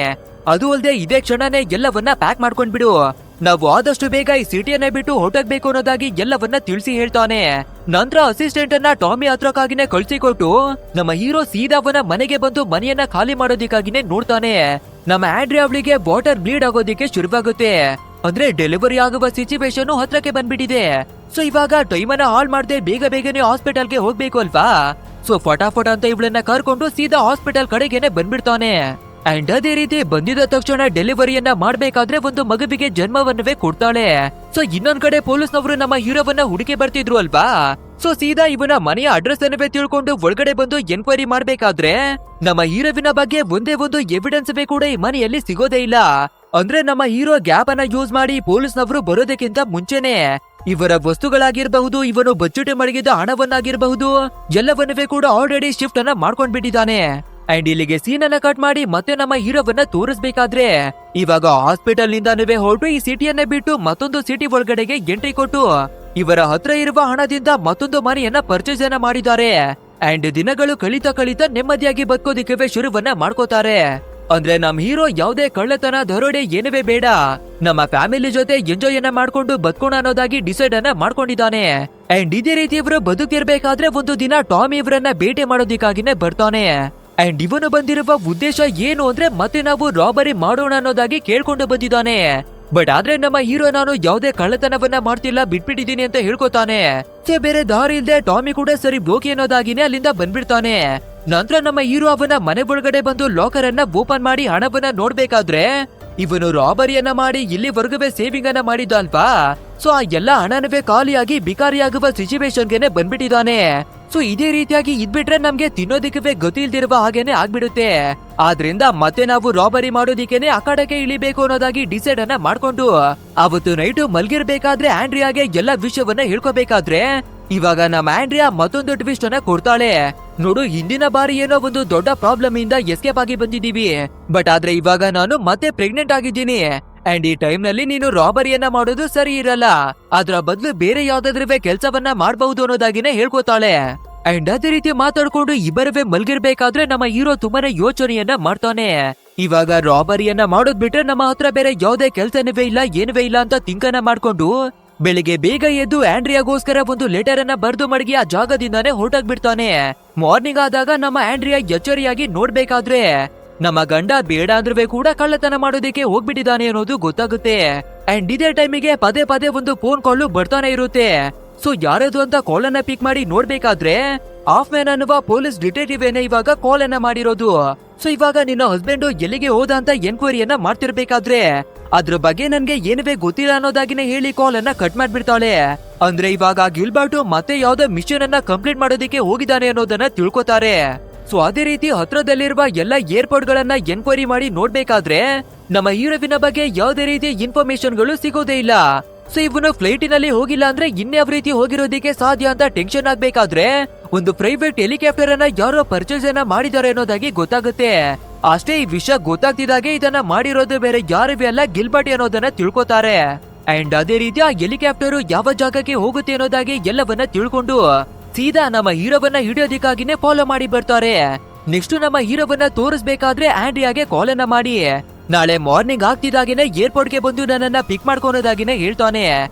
Speaker 1: ಅದು ಅಲ್ಲದೆ ಇದೇ ಕ್ಷಣನೇ ಎಲ್ಲವನ್ನ ಪ್ಯಾಕ್ ಮಾಡ್ಕೊಂಡ್ಬಿಡು, ನಾವು ಆದಷ್ಟು ಬೇಗ ಈ ಸಿಟಿಯನ್ನ ಬಿಟ್ಟು ಹೊರಟೋಗ್ಬೇಕು ಅನ್ನೋದಾಗಿ ಎಲ್ಲವನ್ನ ತಿಳಿಸಿ ಹೇಳ್ತಾನೆ. ನಂತರ ಅಸಿಸ್ಟೆಂಟ್ ಅನ್ನ ಟಾಮಿ ಹತ್ರಕ್ಕಾಗಿನೇ ಕಳ್ಸಿಕೊಟ್ಟು ನಮ್ಮ ಹೀರೋ ಸೀದಾ ಅವನ ಮನೆಗೆ ಬಂದು ಮನೆಯನ್ನ ಖಾಲಿ ಮಾಡೋದಿಕ್ಕಾಗಿನೇ ನೋಡ್ತಾನೆ. ನಮ್ಮ ಆಂಡ್ರಿಯಾ ಅವಳಿಗೆ ವಾಟರ್ ಬ್ಲೀಡ್ ಆಗೋದಿಕ್ಕೆ ಶುರುವಾಗುತ್ತೆ. ಅಂದ್ರೆ ಡೆಲಿವರಿ ಆಗುವ ಸಿಚುವೇಶನ್ ಹತ್ರಕ್ಕೆ ಬಂದ್ಬಿಟ್ಟಿದೆ. ಸೊ ಇವಾಗ ಟೈಮ್ ಅನ್ನ ಹಾಲ್ ಮಾಡದೆ ಬೇಗನೆ ಹಾಸ್ಪಿಟಲ್ಗೆ ಹೋಗ್ಬೇಕು ಅಲ್ವಾ. ಸೊ ಫಟಾಫಟ ಅಂತ ಇವಳನ್ನ ಕರ್ಕೊಂಡು ಸೀದಾ ಹಾಸ್ಪಿಟಲ್ ಕಡೆಗೇನೆ ಬಂದ್ಬಿಡ್ತಾನೆ. ಅಂಡ್ ಅದೇ ರೀತಿ ಬಂದಿದ ತಕ್ಷಣ ಡೆಲಿವರಿಯನ್ನ ಮಾಡ್ಬೇಕಾದ್ರೆ ಒಂದು ಮಗುವಿಗೆ ಜನ್ಮವನ್ನವೇ ಕೊಡ್ತಾಳೆ. ಸೊ ಇನ್ನೊಂದ್ ಕಡೆ ಪೊಲೀಸ್ನವರು ನಮ್ಮ ಹೀರೋವನ್ನ ಹುಡುಕಿ ಬರ್ತಿದ್ರು ಅಲ್ವಾ. ಸೊ ಸೀದಾ ಇವನ ಮನೆಯ ಅಡ್ರೆಸ್ ಅನ್ನವೇ ತಿಳ್ಕೊಂಡು ಒಳಗಡೆ ಬಂದು ಎನ್ಕ್ವೈರಿ ಮಾಡ್ಬೇಕಾದ್ರೆ ನಮ್ಮ ಹೀರೋವಿನ ಬಗ್ಗೆ ಒಂದೇ ಒಂದು ಎವಿಡೆನ್ಸ್ ಕೂಡ ಈ ಮನೆಯಲ್ಲಿ ಸಿಗೋದೇ ಇಲ್ಲ. ಅಂದ್ರೆ ನಮ್ಮ ಹೀರೋ ಗ್ಯಾಪ್ ಅನ್ನ ಯೂಸ್ ಮಾಡಿ ಪೊಲೀಸ್ನವರು ಬರೋದಕ್ಕಿಂತ ಮುಂಚೆನೆ ಇವರ ವಸ್ತುಗಳಾಗಿರಬಹುದು, ಇವನು ಬಚ್ಚಿಟ್ಟು ಮಡಗಿದ ಹಣವನ್ನಾಗಿರಬಹುದು, ಎಲ್ಲವನ್ನವೇ ಕೂಡ ಆಲ್ರೆಡಿ ಶಿಫ್ಟ್ ಅನ್ನ ಮಾಡ್ಕೊಂಡ್ಬಿಟ್ಟಿದ್ದಾನೆ. ಅಂಡ್ ಇಲ್ಲಿಗೆ ಸೀನ್ ಅನ್ನ ಕಟ್ ಮಾಡಿ ಮತ್ತೆ ನಮ್ಮ ಹೀರೋವನ್ನ ತೋರಿಸ್ಬೇಕಾದ್ರೆ ಇವಾಗ ಹಾಸ್ಪಿಟಲ್ ನಿಂದಾನುವೆ ಹೊರಟು ಈ ಸಿಟಿಯನ್ನ ಬಿಟ್ಟು ಮತ್ತೊಂದು ಸಿಟಿ ಒಳಗಡೆಗೆ ಎಂಟ್ರಿ ಕೊಟ್ಟು ಇವರ ಹತ್ರ ಇರುವ ಹಣದಿಂದ ಮತ್ತೊಂದು ಮನೆಯನ್ನ ಪರ್ಚೇಸ್ ಅನ್ನ ಮಾಡಿದ್ದಾರೆ. ಅಂಡ್ ದಿನಗಳು ಕಳಿತಾ ನೆಮ್ಮದಿಯಾಗಿ ಬದುಕೋದಿಕ್ಕೆ ಶುರುವನ್ನ ಮಾಡ್ಕೋತಾರೆ. ಅಂದ್ರೆ ನಮ್ ಹೀರೋ ಯಾವುದೇ ಕಳ್ಳತನ ದರೋಡೆ ಏನುವೇ ಬೇಡ, ನಮ್ಮ ಫ್ಯಾಮಿಲಿ ಜೊತೆ ಎಂಜಾಯ್ ಅನ್ನ ಮಾಡ್ಕೊಂಡು ಬದುಕೋಣ ಅನ್ನೋದಾಗಿ ಡಿಸೈಡ್ ಅನ್ನ ಮಾಡ್ಕೊಂಡಿದ್ದಾನೆ. ಅಂಡ್ ಇದೇ ರೀತಿ ಇವರು ಬದುಕಿರ್ಬೇಕಾದ್ರೆ ಒಂದು ದಿನ ಟಾಮಿ ಇವರನ್ನ ಭೇಟಿ ಮಾಡೋದಿಕ್ಕಾಗಿನೇ ಬರ್ತಾನೆ. ಅಂಡ್ ಇವನು ಬಂದಿರುವ ಉದ್ದೇಶ ಏನು ಅಂದ್ರೆ ಮತ್ತೆ ನಾವು ರಾಬರಿ ಮಾಡೋಣ ಅನ್ನೋದಾಗಿ ಕೇಳ್ಕೊಂಡು ಬಂದಿದ್ದಾನೆ. ಬಟ್ ಆದ್ರೆ ನಮ್ಮ ಹೀರೋ ನಾನು ಯಾವುದೇ ಕಳ್ಳತನವನ್ನ ಮಾಡ್ತಿಲ್ಲ, ಬಿಟ್ಬಿಟ್ಟಿದೀನಿ ಅಂತ ಹೇಳ್ಕೊತಾನೆ. ಬೇರೆ ದಾರಿ ಇಲ್ದೆ ಟಾಮಿ ಕೂಡ ಸರಿ ಬೋಕಿ ಅನ್ನೋದಾಗಿನೇ ಅಲ್ಲಿಂದ ಬಂದ್ಬಿಡ್ತಾನೆ. ನಂತರ ನಮ್ಮ ಹೀರೋ ಅವನ ಮನೆ ಒಳಗಡೆ ಬಂದು ಲಾಕರ್ ಅನ್ನ ಓಪನ್ ಮಾಡಿ ಹಣವನ್ನ ನೋಡ್ಬೇಕಾದ್ರೆ ಇವನು ರಾಬರಿಯನ್ನ ಮಾಡಿ ಇಲ್ಲಿವರೆಗೂ ಸೇವಿಂಗ್ ಅನ್ನ ಮಾಡಿದ್ದ ಅಲ್ವಾ. ಸೊ ಆ ಎಲ್ಲಾ ಹಣನವೇ ಖಾಲಿಯಾಗಿ ಬಿಕಾರಿಯಾಗುವ ಸಿಚುವೇಶನ್ಗೆನೆ ಬಂದ್ಬಿಟ್ಟಿದ್ದಾನೆ. ಸೊ ಇದೇ ರೀತಿಯಾಗಿ ಇದ್ಬಿಟ್ರೆ ನಮ್ಗೆ ತಿನ್ನೋದಿಕ್ಕೆ ಗತಿ ಇಲ್ದಿರುವ ಹಾಗೇನೆ ಆಗ್ಬಿಡುತ್ತೆ. ಆದ್ರಿಂದ ಮತ್ತೆ ನಾವು ರಾಬರಿ ಮಾಡೋದಿಕ್ಕೇನೆ ಆ ಕಡೆಗೆ ಇಳಿಬೇಕು ಅನ್ನೋದಾಗಿ ಡಿಸೈಡ್ ಅನ್ನ ಮಾಡ್ಕೊಂಡು ಅವತ್ತು ನೈಟ್ ಮಲ್ಗಿರ್ಬೇಕಾದ್ರೆ ಆಂಡ್ರಿಯಾಗೆ ಎಲ್ಲ ವಿಷಯವನ್ನ ಹೇಳ್ಕೋಬೇಕಾದ್ರೆ ಇವಾಗ ನಮ್ಮ ಆಂಡ್ರಿಯಾ ಮತ್ತೊಂದು ಟ್ವಿಸ್ಟ್ ಅನ್ನ ಕೊಡ್ತಾಳೆ. ನೋಡು, ಹಿಂದಿನ ಬಾರಿ ಏನೋ ಒಂದು ದೊಡ್ಡ ಪ್ರಾಬ್ಲಮ್ ಇಂದ ಎಸ್ಕೇಪ್ ಆಗಿ ಬಂದಿದೀವಿ, ಬಟ್ ಆದ್ರೆ ಇವಾಗ ನಾನು ಮತ್ತೆ ಪ್ರೆಗ್ನೆಂಟ್ ಆಗಿದ್ದೀನಿ. ಅಂಡ್ ಈ ಟೈಮ್ ನಲ್ಲಿ ನೀನು ರಾಬರಿಯನ್ನ ಮಾಡೋದು ಸರಿ ಇರಲ್ಲ, ಅದ್ರ ಬದಲು ಬೇರೆ ಯಾವ್ದಾದ್ರೂ ಕೆಲ್ಸವನ್ನ ಮಾಡಬಹುದು ಅನ್ನೋದಾಗಿನೇ ಹೇಳ್ಕೊತಾಳೆ. ಅಂಡ್ ಅದೇ ರೀತಿ ಮಾತಾಡ್ಕೊಂಡು ಇಬ್ಬರವೇ ಮಲ್ಗಿರ್ಬೇಕಾದ್ರೆ ನಮ್ಮ ಹೀರೋ ತುಂಬಾನೇ ಯೋಚನೆಯನ್ನ ಮಾಡ್ತಾನೆ. ಇವಾಗ ರಾಬರಿಯನ್ನ ಮಾಡೋದ್ ಬಿಟ್ರೆ ನಮ್ಮ ಹತ್ರ ಬೇರೆ ಯಾವುದೇ ಕೆಲ್ಸನವೇ ಇಲ್ಲ, ಏನುವೇ ಇಲ್ಲ ಅಂತ ತಿಂಕನ್ನ ಮಾಡ್ಕೊಂಡು ಬೆಳಿಗ್ಗೆ ಬೇಗ ಎದ್ದು ಆಂಡ್ರಿಯಾಗೋಸ್ಕರ ಒಂದು ಲೆಟರ್ ಅನ್ನ ಬರ್ದು ಮಡಗಿ ಆ ಜಾಗದಿಂದಾನೇ ಹೊರಟಾಗ್ಬಿಡ್ತಾನೆ. ಮಾರ್ನಿಂಗ್ ಆದಾಗ ನಮ್ಮ ಆಂಡ್ರಿಯಾ ಎಚ್ಚರಿಯಾಗಿ ನೋಡ್ಬೇಕಾದ್ರೆ ನಮ್ಮ ಗಂಡ ಬೇಡ ಅಂದ್ರೂ ಕೂಡ ಕಳ್ಳತನ ಮಾಡೋದಕ್ಕೆ ಹೋಗ್ಬಿಟ್ಟಿದ್ದಾನೆ ಅನ್ನೋದು ಗೊತ್ತಾಗುತ್ತೆ. ಅಂಡ್ ಇದೇ ಟೈಮಿಗೆ ಪದೇ ಒಂದು ಫೋನ್ ಕಾಲ್ ಬರ್ತಾನೆ ಇರುತ್ತೆ. ಸೊ ಯಾರದು ಅಂತ ಕಾಲ್ ಅನ್ನ ಪಿಕ್ ಮಾಡಿ ನೋಡ್ಬೇಕಾದ್ರೆ ಆಫ್ ಮ್ಯಾನ್ ಅನ್ನುವ ಪೊಲೀಸ್ ಡಿಟೆಕ್ಟಿವ್ ಏನೇ ಇವಾಗ ಕಾಲ್ ಅನ್ನ ಮಾಡಿರೋದು. ಸೊ ಇವಾಗ ನಿನ್ನ ಹಸ್ಬೆಂಡ್ ಎಲ್ಲಿಗೆ ಹೋದ ಅಂತ ಎನ್ಕ್ವೈರಿಯನ್ನ ಮಾಡ್ತಿರ್ಬೇಕಾದ್ರೆ ಅದ್ರ ಬಗ್ಗೆ ನನ್ಗೆ ಏನುವೇ ಗೊತ್ತಿಲ್ಲ ಅನ್ನೋದಾಗಿನೇ ಹೇಳಿ ಕಾಲ್ ಅನ್ನ ಕಟ್ ಮಾಡ್ಬಿಡ್ತಾಳೆ. ಅಂದ್ರೆ ಇವಾಗ ಗಿಲ್ಬರ್ಟ್ ಮತ್ತೆ ಯಾವ್ದೋ ಮಿಷನ್ ಅನ್ನ ಕಂಪ್ಲೀಟ್ ಮಾಡೋದಕ್ಕೆ ಹೋಗಿದ್ದಾನೆ ಅನ್ನೋದನ್ನ ತಿಳ್ಕೊತಾರೆ. ಸೊ ಅದೇ ರೀತಿ ಹತ್ರದಲ್ಲಿರುವ ಎಲ್ಲ ಏರ್ಪೋರ್ಟ್ ಗಳನ್ನ ಎನ್ಕ್ವೈರಿ ಮಾಡಿ ನೋಡ್ಬೇಕಾದ್ರೆ ನಮ್ಮ ಹೀರೋವಿನ ಬಗ್ಗೆ ಯಾವುದೇ ರೀತಿ ಇನ್ಫಾರ್ಮೇಶನ್ ಗಳು ಸಿಗೋದೇ ಇಲ್ಲ. ಸೊ ಇವನು ಫ್ಲೈಟಿನಲ್ಲಿ ಹೋಗಿಲ್ಲ ಅಂದ್ರೆ ಇನ್ಯಾವ ರೀತಿ ಹೋಗಿರೋದಕ್ಕೆ ಸಾಧ್ಯ ಅಂತ ಟೆನ್ಷನ್ ಆಗ್ಬೇಕಾದ್ರೆ ಒಂದು ಪ್ರೈವೇಟ್ ಹೆಲಿಕಾಪ್ಟರ್ ಅನ್ನ ಯಾರೋ ಪರ್ಚೇಸ್ ಅನ್ನ ಮಾಡಿದ್ದಾರೆ ಅನ್ನೋದಾಗಿ ಗೊತ್ತಾಗುತ್ತೆ. ಅಷ್ಟೇ ಈ ವಿಷಯ ಗೊತ್ತಾಗ್ತಿದ್ದಾಗೆ ಇದನ್ನ ಮಾಡಿರೋದು ಬೇರೆ ಯಾರಿವೆ ಅಲ್ಲ ಗಿಲ್ಬರ್ಟ್ ಅನ್ನೋದನ್ನ ತಿಳ್ಕೊತಾರೆ. ಅಂಡ್ ಅದೇ ರೀತಿ ಆ ಹೆಲಿಕಾಪ್ಟರ್ ಯಾವ ಜಾಗಕ್ಕೆ ಹೋಗುತ್ತೆ ಅನ್ನೋದಾಗಿ ಎಲ್ಲವನ್ನ ತಿಳ್ಕೊಂಡು ಸೀದಾ ನಮ್ಮ ಹೀರೋವನ್ನ ಹಿಡಿಯೋದಿಕ್ಕಾಗಿನೇ ಫಾಲೋ ಮಾಡಿ ಬರ್ತಾರೆ. ನೆಕ್ಸ್ಟ್ ನಮ್ಮ ಹೀರೋವನ್ನ ತೋರಿಸ್ಬೇಕಾದ್ರೆ ಆಂಡ್ರಿಯಾಗೆ ಕಾಲ್ ಅನ್ನ ಮಾಡಿ ನಾಳೆ ಮಾರ್ನಿಂಗ್ ಆಗ್ತಿದ್ದಾಗೇನೆ ಏರ್ಪೋರ್ಟ್ ಗೆ ಬಂದು ನನ್ನನ್ನ ಪಿಕ್ ಮಾಡ್ಕೊಳೋದಾಗಿನೇ ಹೇಳ್ತಾನೆ.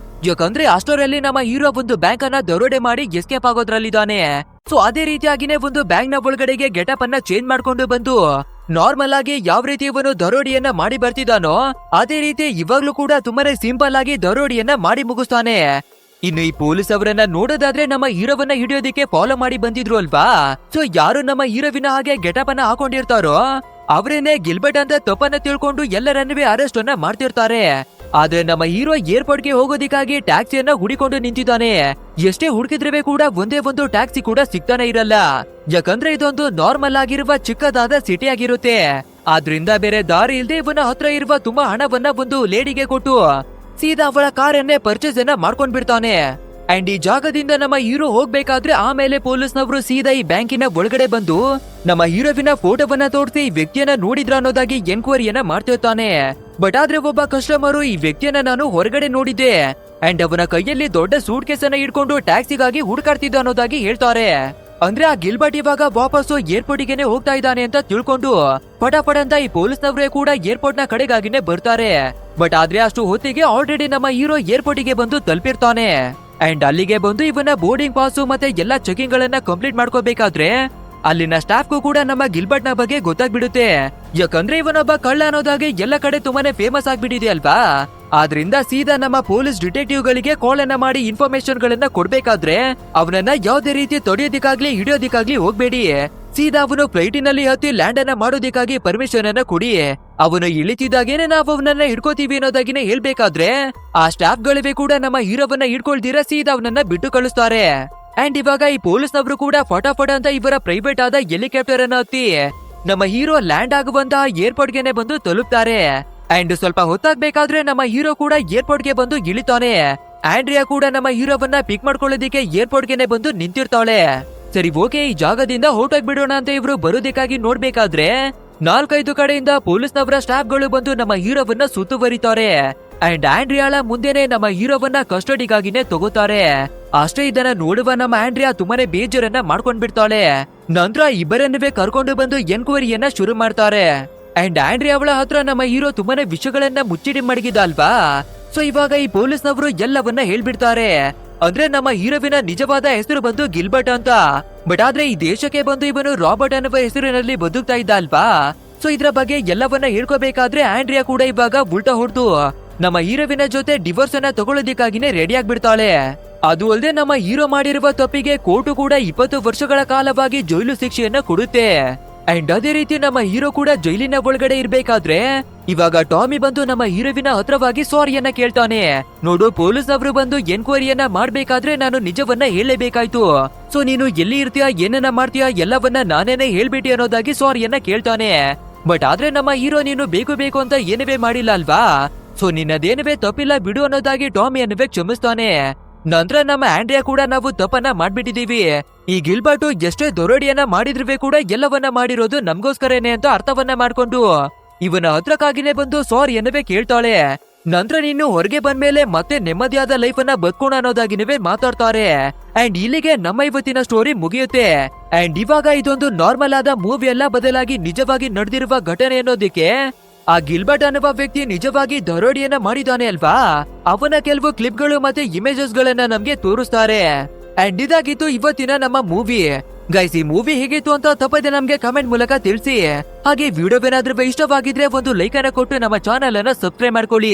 Speaker 1: ಯಾಕಂದ್ರೆ ಅಷ್ಟರಲ್ಲಿ ನಮ್ಮ ಹೀರೋ ಒಂದು ಬ್ಯಾಂಕ್ ಅನ್ನ ದರೋಡೆ ಮಾಡಿ ಎಸ್ಕೇಪ್ ಆಗೋದ್ರಲ್ಲಿದ್ದಾನೆ. ಸೊ ಅದೇ ರೀತಿಯಾಗಿನೇ ಒಂದು ಬ್ಯಾಂಕ್ ನ ಒಳಗಡೆಗೆ ಗೆಟಪ್ ಅನ್ನ ಚೇಂಜ್ ಮಾಡ್ಕೊಂಡು ಬಂದು ನಾರ್ಮಲ್ ಆಗಿ ಯಾವ ರೀತಿ ಇವನು ದರೋಡಿಯನ್ನ ಮಾಡಿ ಬರ್ತಿದ್ದಾನೋ ಅದೇ ರೀತಿ ಇವಾಗ್ಲೂ ಕೂಡ ತುಂಬಾನೇ ಸಿಂಪಲ್ ಆಗಿ ದರೋಡಿಯನ್ನ ಮಾಡಿ ಮುಗಿಸ್ತಾನೆ. ಇನ್ನು ಈ ಪೊಲೀಸ್ ಅವರನ್ನ ನೋಡೋದಾದ್ರೆ ನಮ್ಮ ಹೀರೋವನ್ನ ಹಿಡಿಯೋದಿಕ್ಕೆ ಫಾಲೋ ಮಾಡಿ ಬಂದಿದ್ರು ಅಲ್ವಾ. ಸೊ ಯಾರು ನಮ್ಮ ಹೀರೋವಿನ ಹಾಗೆ ಗೆಟಪ್ ಅನ್ನ ಹಾಕೊಂಡಿರ್ತಾರೋ ಅವರೇನೆ ಗಿಲ್ಬರ್ಟ್ ಅಂತ ತಪ್ಪನ್ನ ತಿಳ್ಕೊಂಡು ಎಲ್ಲರನ್ನೂ ಅರೆಸ್ಟ್ ಅನ್ನ ಮಾಡ್ತಿರ್ತಾರೆ. ಆದ್ರೆ ನಮ್ಮ ಹೀರೋ ಏರ್ಪೋರ್ಟ್ ಗೆ ಹೋಗೋದಿಕ್ಕಾಗಿ ಟ್ಯಾಕ್ಸಿಯನ್ನ ಹುಡಿಕೊಂಡು ನಿಂತಿದ್ದಾನೆ. ಎಷ್ಟೇ ಹುಡುಕಿದ್ರೆ ಕೂಡ ಒಂದೇ ಒಂದು ಟ್ಯಾಕ್ಸಿ ಕೂಡ ಸಿಗ್ತಾನೆ ಇರಲ್ಲ. ಯಾಕಂದ್ರೆ ಇದೊಂದು ನಾರ್ಮಲ್ ಆಗಿರುವ ಚಿಕ್ಕದಾದ ಸಿಟಿ ಆಗಿರುತ್ತೆ. ಆದ್ರಿಂದ ಬೇರೆ ದಾರಿ ಇಲ್ಲದೆ ಇವನ ಹತ್ರ ಇರುವ ತುಂಬಾ ಹಣವನ್ನ ಒಂದು ಲೇಡಿಗೆ ಕೊಟ್ಟು ಸೀದಾ ಅವಳ ಕಾರನ್ನೇ ಪರ್ಚೇಸ್ ಅನ್ನ ಮಾಡ್ಕೊಂಡ್ ಬಿಡ್ತಾನೆ. ಅಂಡ್ ಈ ಜಾಗದಿಂದ ನಮ್ಮ ಹೀರೋ ಹೋಗ್ಬೇಕಾದ್ರೆ ಆಮೇಲೆ ಪೊಲೀಸ್ನವರು ಸೀದಾ ಈ ಬ್ಯಾಂಕಿನ ಒಳಗಡೆ ಬಂದು ನಮ್ಮ ಹೀರೋವಿನ ಫೋಟೋವನ್ನ ತೋರಿಸಿ ಈ ವ್ಯಕ್ತಿಯನ್ನ ನೋಡಿದ್ರ ಅನ್ನೋದಾಗಿ ಎನ್ಕ್ವೈರಿಯನ್ನ ಮಾಡ್ತಿರ್ತಾನೆ. ಬಟ್ ಆದ್ರೆ ಒಬ್ಬ ಕಸ್ಟಮರು ಈ ವ್ಯಕ್ತಿಯನ್ನ ನಾನು ಹೊರಗಡೆ ನೋಡಿದ್ದೆ ಅಂಡ್ ಅವನ ಕೈಯಲ್ಲಿ ದೊಡ್ಡ ಸೂಟ್ ಕೇಸ್ ಅನ್ನ ಇಟ್ಕೊಂಡು ಟ್ಯಾಕ್ಸಿಗಾಗಿ ಹುಡುಕಾಡ್ತಿದ್ದ ಅನ್ನೋದಾಗಿ ಹೇಳ್ತಾರೆ. ಅಂದ್ರೆ ಆ ಗಿಲ್ಬರ್ಟ್ ಇವಾಗ ವಾಪಸ್ಸು ಏರ್ಪೋರ್ಟ್ ಗೆನೆ ಹೋಗ್ತಾ ಇದ್ದಾನೆ ಅಂತ ತಿಳ್ಕೊಂಡು ಪಟಾಪಟ್ ಅಂತ ಈ ಪೊಲೀಸ್ನವರೇ ಕೂಡ ಏರ್ಪೋರ್ಟ್ ನ ಕಡೆಗಾಗಿನೇ ಬರ್ತಾರೆ. ಬಟ್ ಆದ್ರೆ ಅಷ್ಟು ಹೊತ್ತಿಗೆ ಆಲ್ರೆಡಿ ನಮ್ಮ ಹೀರೋ ಏರ್ಪೋರ್ಟ್ ಗೆ ಬಂದು ತಲುಪಿರ್ತಾನೆ. ಅಂಡ್ ಅಲ್ಲಿಗೆ ಬಂದು ಇವನ ಬೋರ್ಡಿಂಗ್ ಪಾಸ್ ಮತ್ತೆ ಎಲ್ಲಾ ಚೆಕಿಂಗ್ ಗಳನ್ನ ಕಂಪ್ಲೀಟ್ ಮಾಡ್ಕೋಬೇಕಾದ್ರೆ ಅಲ್ಲಿನ ಸ್ಟಾಫ್ಗೂ ಕೂಡ ನಮ್ಮ ಗಿಲ್ಬರ್ಟ್ ನ ಬಗ್ಗೆ ಗೊತ್ತಾಗ್ಬಿಡುತ್ತೆ. ಯಾಕಂದ್ರೆ ಇವನೊಬ್ಬ ಕಳ್ಳ ಅನ್ನೋದಾಗಿ ಎಲ್ಲ ಕಡೆ ತುಂಬಾನೇ ಫೇಮಸ್ ಆಗ್ಬಿಟ್ಟಿದೆ ಅಲ್ವಾ. ಆದ್ರಿಂದ ಸೀದಾ ನಮ್ಮ ಪೊಲೀಸ್ ಡಿಟೆಕ್ಟಿವ್ ಗಳಿಗೆ ಕಾಲ್ ಅನ್ನ ಮಾಡಿ ಇನ್ಫಾರ್ಮೇಶನ್ ಗಳನ್ನ ಕೊಡ್ಬೇಕಾದ್ರೆ ಅವನನ್ನ ಯಾವ್ದೇ ರೀತಿ ತೊಡೆಯೋದಿಕ್ಕಾಗ್ಲಿ ಹಿಡಿಯೋದಿಕ್ಕಾಗ್ಲಿ ಹೋಗ್ಬೇಡಿ. ಸೀದಾ ಅವನು ಫ್ಲೈಟಿನಲ್ಲಿ ಹತ್ತಿ ಲ್ಯಾಂಡ್ ಅನ್ನ ಮಾಡೋದಿಕ್ಕಾಗಿ ಪರ್ಮಿಷನ್ ಅನ್ನ ಕೊಡಿ. ಅವನು ಇಳಿತಿದ್ದಾಗೇನೆ ನಾವು ಅವನನ್ನ ಹಿಡ್ಕೋತೀವಿ ಅನ್ನೋದಾಗಿನೇ ಹೇಳ್ಬೇಕಾದ್ರೆ ಆ ಸ್ಟಾಫ್ ಗಳಿವೆ ಕೂಡ ನಮ್ಮ ಹೀರೋವನ್ನ ಹಿಡ್ಕೊಳ್ದಿರ ಸೀದಾ ಅವನನ್ನ ಬಿಟ್ಟು ಕಳಿಸ್ತಾರೆ. ಅಂಡ್ ಇವಾಗ ಈ ಪೊಲೀಸ್ನವರು ಕೂಡ ಫಟಾಫಟ್ ಅಂತ ಇವರ ಪ್ರೈವೇಟ್ ಆದ ಹೆಲಿಕಾಪ್ಟರ್ ಅನ್ನ ಹತ್ತಿ ನಮ್ಮ ಹೀರೋ ಲ್ಯಾಂಡ್ ಆಗುವಂತಹ ಏರ್ಪೋರ್ಟ್ ಗೆನೆ ಬಂದು ತಲುಪ್ತಾರೆ. ಅಂಡ್ ಸ್ವಲ್ಪ ಹೊತ್ತಾಗ್ಬೇಕಾದ್ರೆ ನಮ್ಮ ಹೀರೋ ಕೂಡ ಏರ್ಪೋರ್ಟ್ ಗೆ ಬಂದು ಇಳಿತಾನೆ. ಆಂಡ್ರಿಯಾ ಕೂಡ ನಮ್ಮ ಹೀರೋವನ್ನ ಪಿಕ್ ಮಾಡ್ಕೊಳ್ಳೋದಿಕ್ಕೆ ಏರ್ಪೋರ್ಟ್ ಗೆನೆ ಬಂದು ನಿಂತಿರ್ತಾಳೆ. ಸರಿ ಓಕೆ, ಈ ಜಾಗದಿಂದ ಹೊರಟೋಗ್ಬಿಡೋಣ ಅಂತ ಇವ್ರು ಬರೋದಕ್ಕಾಗಿ ನೋಡ್ಬೇಕಾದ್ರೆ 4-5 ಕಡೆಯಿಂದ ಪೊಲೀಸ್ನವರ ಸ್ಟಾಫ್ ಗಳು ಬಂದು ನಮ್ಮ ಹೀರೋವನ್ನ ಸುತ್ತುವರಿತಾರೆ. ಅಂಡ್ ಆಂಡ್ರಿಯಾಳ ಮುಂದೆನೆ ನಮ್ಮ ಹೀರೋವನ್ನ ಕಸ್ಟಡಿಗಾಗಿನೇ ತಗೋತಾರೆ. ಅಷ್ಟೇ ಇದನ್ನ ನೋಡುವ ನಮ್ಮ ಆಂಡ್ರಿಯಾ ತುಂಬಾನೇ ಬೇಜಾರನ್ನ ಮಾಡ್ಕೊಂಡ್ ಬಿಡ್ತಾಳೆ. ನಂತರ ಇಬ್ಬರನ್ನುವೇ ಕರ್ಕೊಂಡು ಬಂದು ಎನ್ಕ್ವೈರಿಯನ್ನ ಶುರು ಮಾಡ್ತಾರೆ. ಅಂಡ್ ಆಂಡ್ರಿಯಾ ಅವಳ ಹತ್ರ ನಮ್ಮ ಹೀರೋ ತುಂಬಾನೇ ವಿಷಯಗಳನ್ನ ಮುಚ್ಚಿಡಿ ಮಡಗಿದ ಅಲ್ವಾ. ಸೊ ಇವಾಗ ಈ ಪೊಲೀಸ್ನವರು ಎಲ್ಲವನ್ನ ಹೇಳ್ಬಿಡ್ತಾರೆ. ಅಂದ್ರೆ ನಮ್ಮ ಹೀರೋವಿನ ನಿಜವಾದ ಹೆಸರು ಬಂದು ಗಿಲ್ಬರ್ಟ್ ಅಂತ. ಬಟ್ ಆದ್ರೆ ಈ ದೇಶಕ್ಕೆ ಬಂದು ಇವನು ರಾಬರ್ಟ್ ಅನ್ನುವ ಹೆಸರಿನಲ್ಲಿ ಬದುಕ್ತಾ ಇದ್ದ ಅಲ್ವಾ. ಸೊ ಇದ್ರ ಬಗ್ಗೆ ಎಲ್ಲವನ್ನ ಹೇಳ್ಕೋಬೇಕಾದ್ರೆ ಆಂಡ್ರಿಯಾ ಕೂಡ ಇವಾಗ ಉಲ್ಟಾ ಹೊಡೆದು ನಮ್ಮ ಹೀರೋವಿನ ಜೊತೆ ಡಿವೋರ್ಸ್ ಅನ್ನ ತಗೊಳ್ಳೋದಿಕ್ಕಾಗಿನೇ ರೆಡಿ ಆಗ್ಬಿಡ್ತಾಳೆ. ಅದು ಅಲ್ಲದೆ ನಮ್ಮ ಹೀರೋ ಮಾಡಿರುವ ತಪ್ಪಿಗೆ ಕೋರ್ಟು ಕೂಡ 20 ವರ್ಷಗಳ ಕಾಲವಾಗಿ ಜೈಲು ಶಿಕ್ಷೆಯನ್ನ ಕೊಡುತ್ತೆ. ಅಂಡ್ ಅದೇ ರೀತಿ ನಮ್ಮ ಹೀರೋ ಕೂಡ ಜೈಲಿನ ಒಳಗಡೆ ಇರ್ಬೇಕಾದ್ರೆ ಇವಾಗ ಟಾಮಿ ಬಂದು ನಮ್ಮ ಹೀರೋವಿನ ಹತ್ರವಾಗಿ ಸಾರಿಯನ್ನ ಕೇಳ್ತಾನೆ. ನೋಡು, ಪೊಲೀಸ್ನವರು ಬಂದು ಎನ್ಕ್ವೈರಿಯನ್ನ ಮಾಡ್ಬೇಕಾದ್ರೆ ನಾನು ನಿಜವನ್ನ ಹೇಳಲೇಬೇಕಾಯ್ತು. ಸೊ ನೀನು ಎಲ್ಲಿ ಇರ್ತೀಯಾ, ಏನನ್ನ ಮಾಡ್ತೀಯಾ ಎಲ್ಲವನ್ನ ನಾನೇನೆ ಹೇಳ್ಬಿಟ್ಟಿ ಅನ್ನೋದಾಗಿ ಸಾರಿಯನ್ನ ಕೇಳ್ತಾನೆ. ಬಟ್ ಆದ್ರೆ ನಮ್ಮ ಹೀರೋ ನೀನು ಬೇಕು ಅಂತ ಏನವೇ ಮಾಡಿಲ್ಲ ಅಲ್ವಾ. ಸೊ ನಿನ್ನದೇನವೇ ತಪ್ಪಿಲ್ಲ ಬಿಡು ಅನ್ನೋದಾಗಿ ಟಾಮಿಯನ್ನವೇ ಕ್ಷಮಿಸ್ತಾನೆ. ನಂತರ ನಮ್ಮ ಆಂಡ್ರಿಯಾ ಕೂಡ ನಾವು ತಪ್ಪನ್ನ ಮಾಡ್ಬಿಟ್ಟಿದೀವಿ. ಈ ಗಿಲ್ಬರ್ಟ್ ಎಷ್ಟೇ ದೊರಡಿಯನ್ನ ಮಾಡಿದ್ರೂ ಕೂಡ ಎಲ್ಲವನ್ನ ಮಾಡಿರೋದು ನಮ್ಗೋಸ್ಕರನೇ ಅಂತ ಅರ್ಥವನ್ನ ಮಾಡ್ಕೊಂಡು ಇವನ ಹತ್ರಕ್ಕಾಗಿನೇ ಬಂದು ಸಾರಿ ಅನ್ನವೇ ಕೇಳ್ತಾಳೆ. ನಂತರ ನೀನು ಹೊರಗೆ ಬಂದ್ಮೇಲೆ ಮತ್ತೆ ನೆಮ್ಮದಿಯಾದ ಲೈಫ್ ಅನ್ನ ಬದುಕೋಣ ಅನ್ನೋದಾಗಿನವೇ ಮಾತಾಡ್ತಾರೆ. ಅಂಡ್ ಇಲ್ಲಿಗೆ ನಮ್ಮ ಇವತ್ತಿನ ಸ್ಟೋರಿ ಮುಗಿಯುತ್ತೆ. ಅಂಡ್ ಇವಾಗ ಇದೊಂದು ನಾರ್ಮಲ್ ಆದ ಮೂವಿ ಎಲ್ಲ ಬದಲಾಗಿ ನಿಜವಾಗಿ ನಡೆದಿರುವ ಘಟನೆ ಅನ್ನೋದಕ್ಕೆ ಆ ಗಿಲ್ಬರ್ಟ್ ಅನ್ನುವ ವ್ಯಕ್ತಿ ನಿಜವಾಗಿ ದರೋಡಿಯನ್ನ ಮಾಡಿದಾನೆ ಅಲ್ವಾ. ಅವನ ಕೆಲವು ಕ್ಲಿಪ್ಗಳು ಮತ್ತೆ ಇಮೇಜಸ್ ಗಳನ್ನ ನಮ್ಗೆ ತೋರಿಸ್ತಾರೆ. ಅಂಡ್ ಇದಾಗಿತ್ತು ಇವತ್ತಿನ ನಮ್ಮ ಮೂವಿ. ಗೈಸ್, ಈ ಮೂವಿ ಹೇಗಿತ್ತು ಅಂತ ತಪ್ಪದೆ ನಮ್ಗೆ ಕಮೆಂಟ್ ಮೂಲಕ ತಿಳಿಸಿ. ಹಾಗೆ ವಿಡಿಯೋವೇನಾದ್ರೂ ಇಷ್ಟವಾಗಿದ್ರೆ ಒಂದು ಲೈಕ್ ಅನ್ನ ಕೊಟ್ಟು ನಮ್ಮ ಚಾನೆಲ್ ಅನ್ನ ಸಬ್ಸ್ಕ್ರೈಬ್ ಮಾಡ್ಕೊಳ್ಳಿ.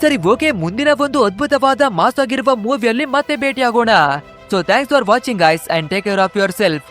Speaker 1: ಸರಿ ಓಕೆ, ಮುಂದಿನ ಒಂದು ಅದ್ಭುತವಾದ ಮಾಸ್ ಆಗಿರುವ ಮೂವಿಯಲ್ಲಿ ಮತ್ತೆ ಭೇಟಿ ಆಗೋಣ. So thanks for watching guys and take care of your self.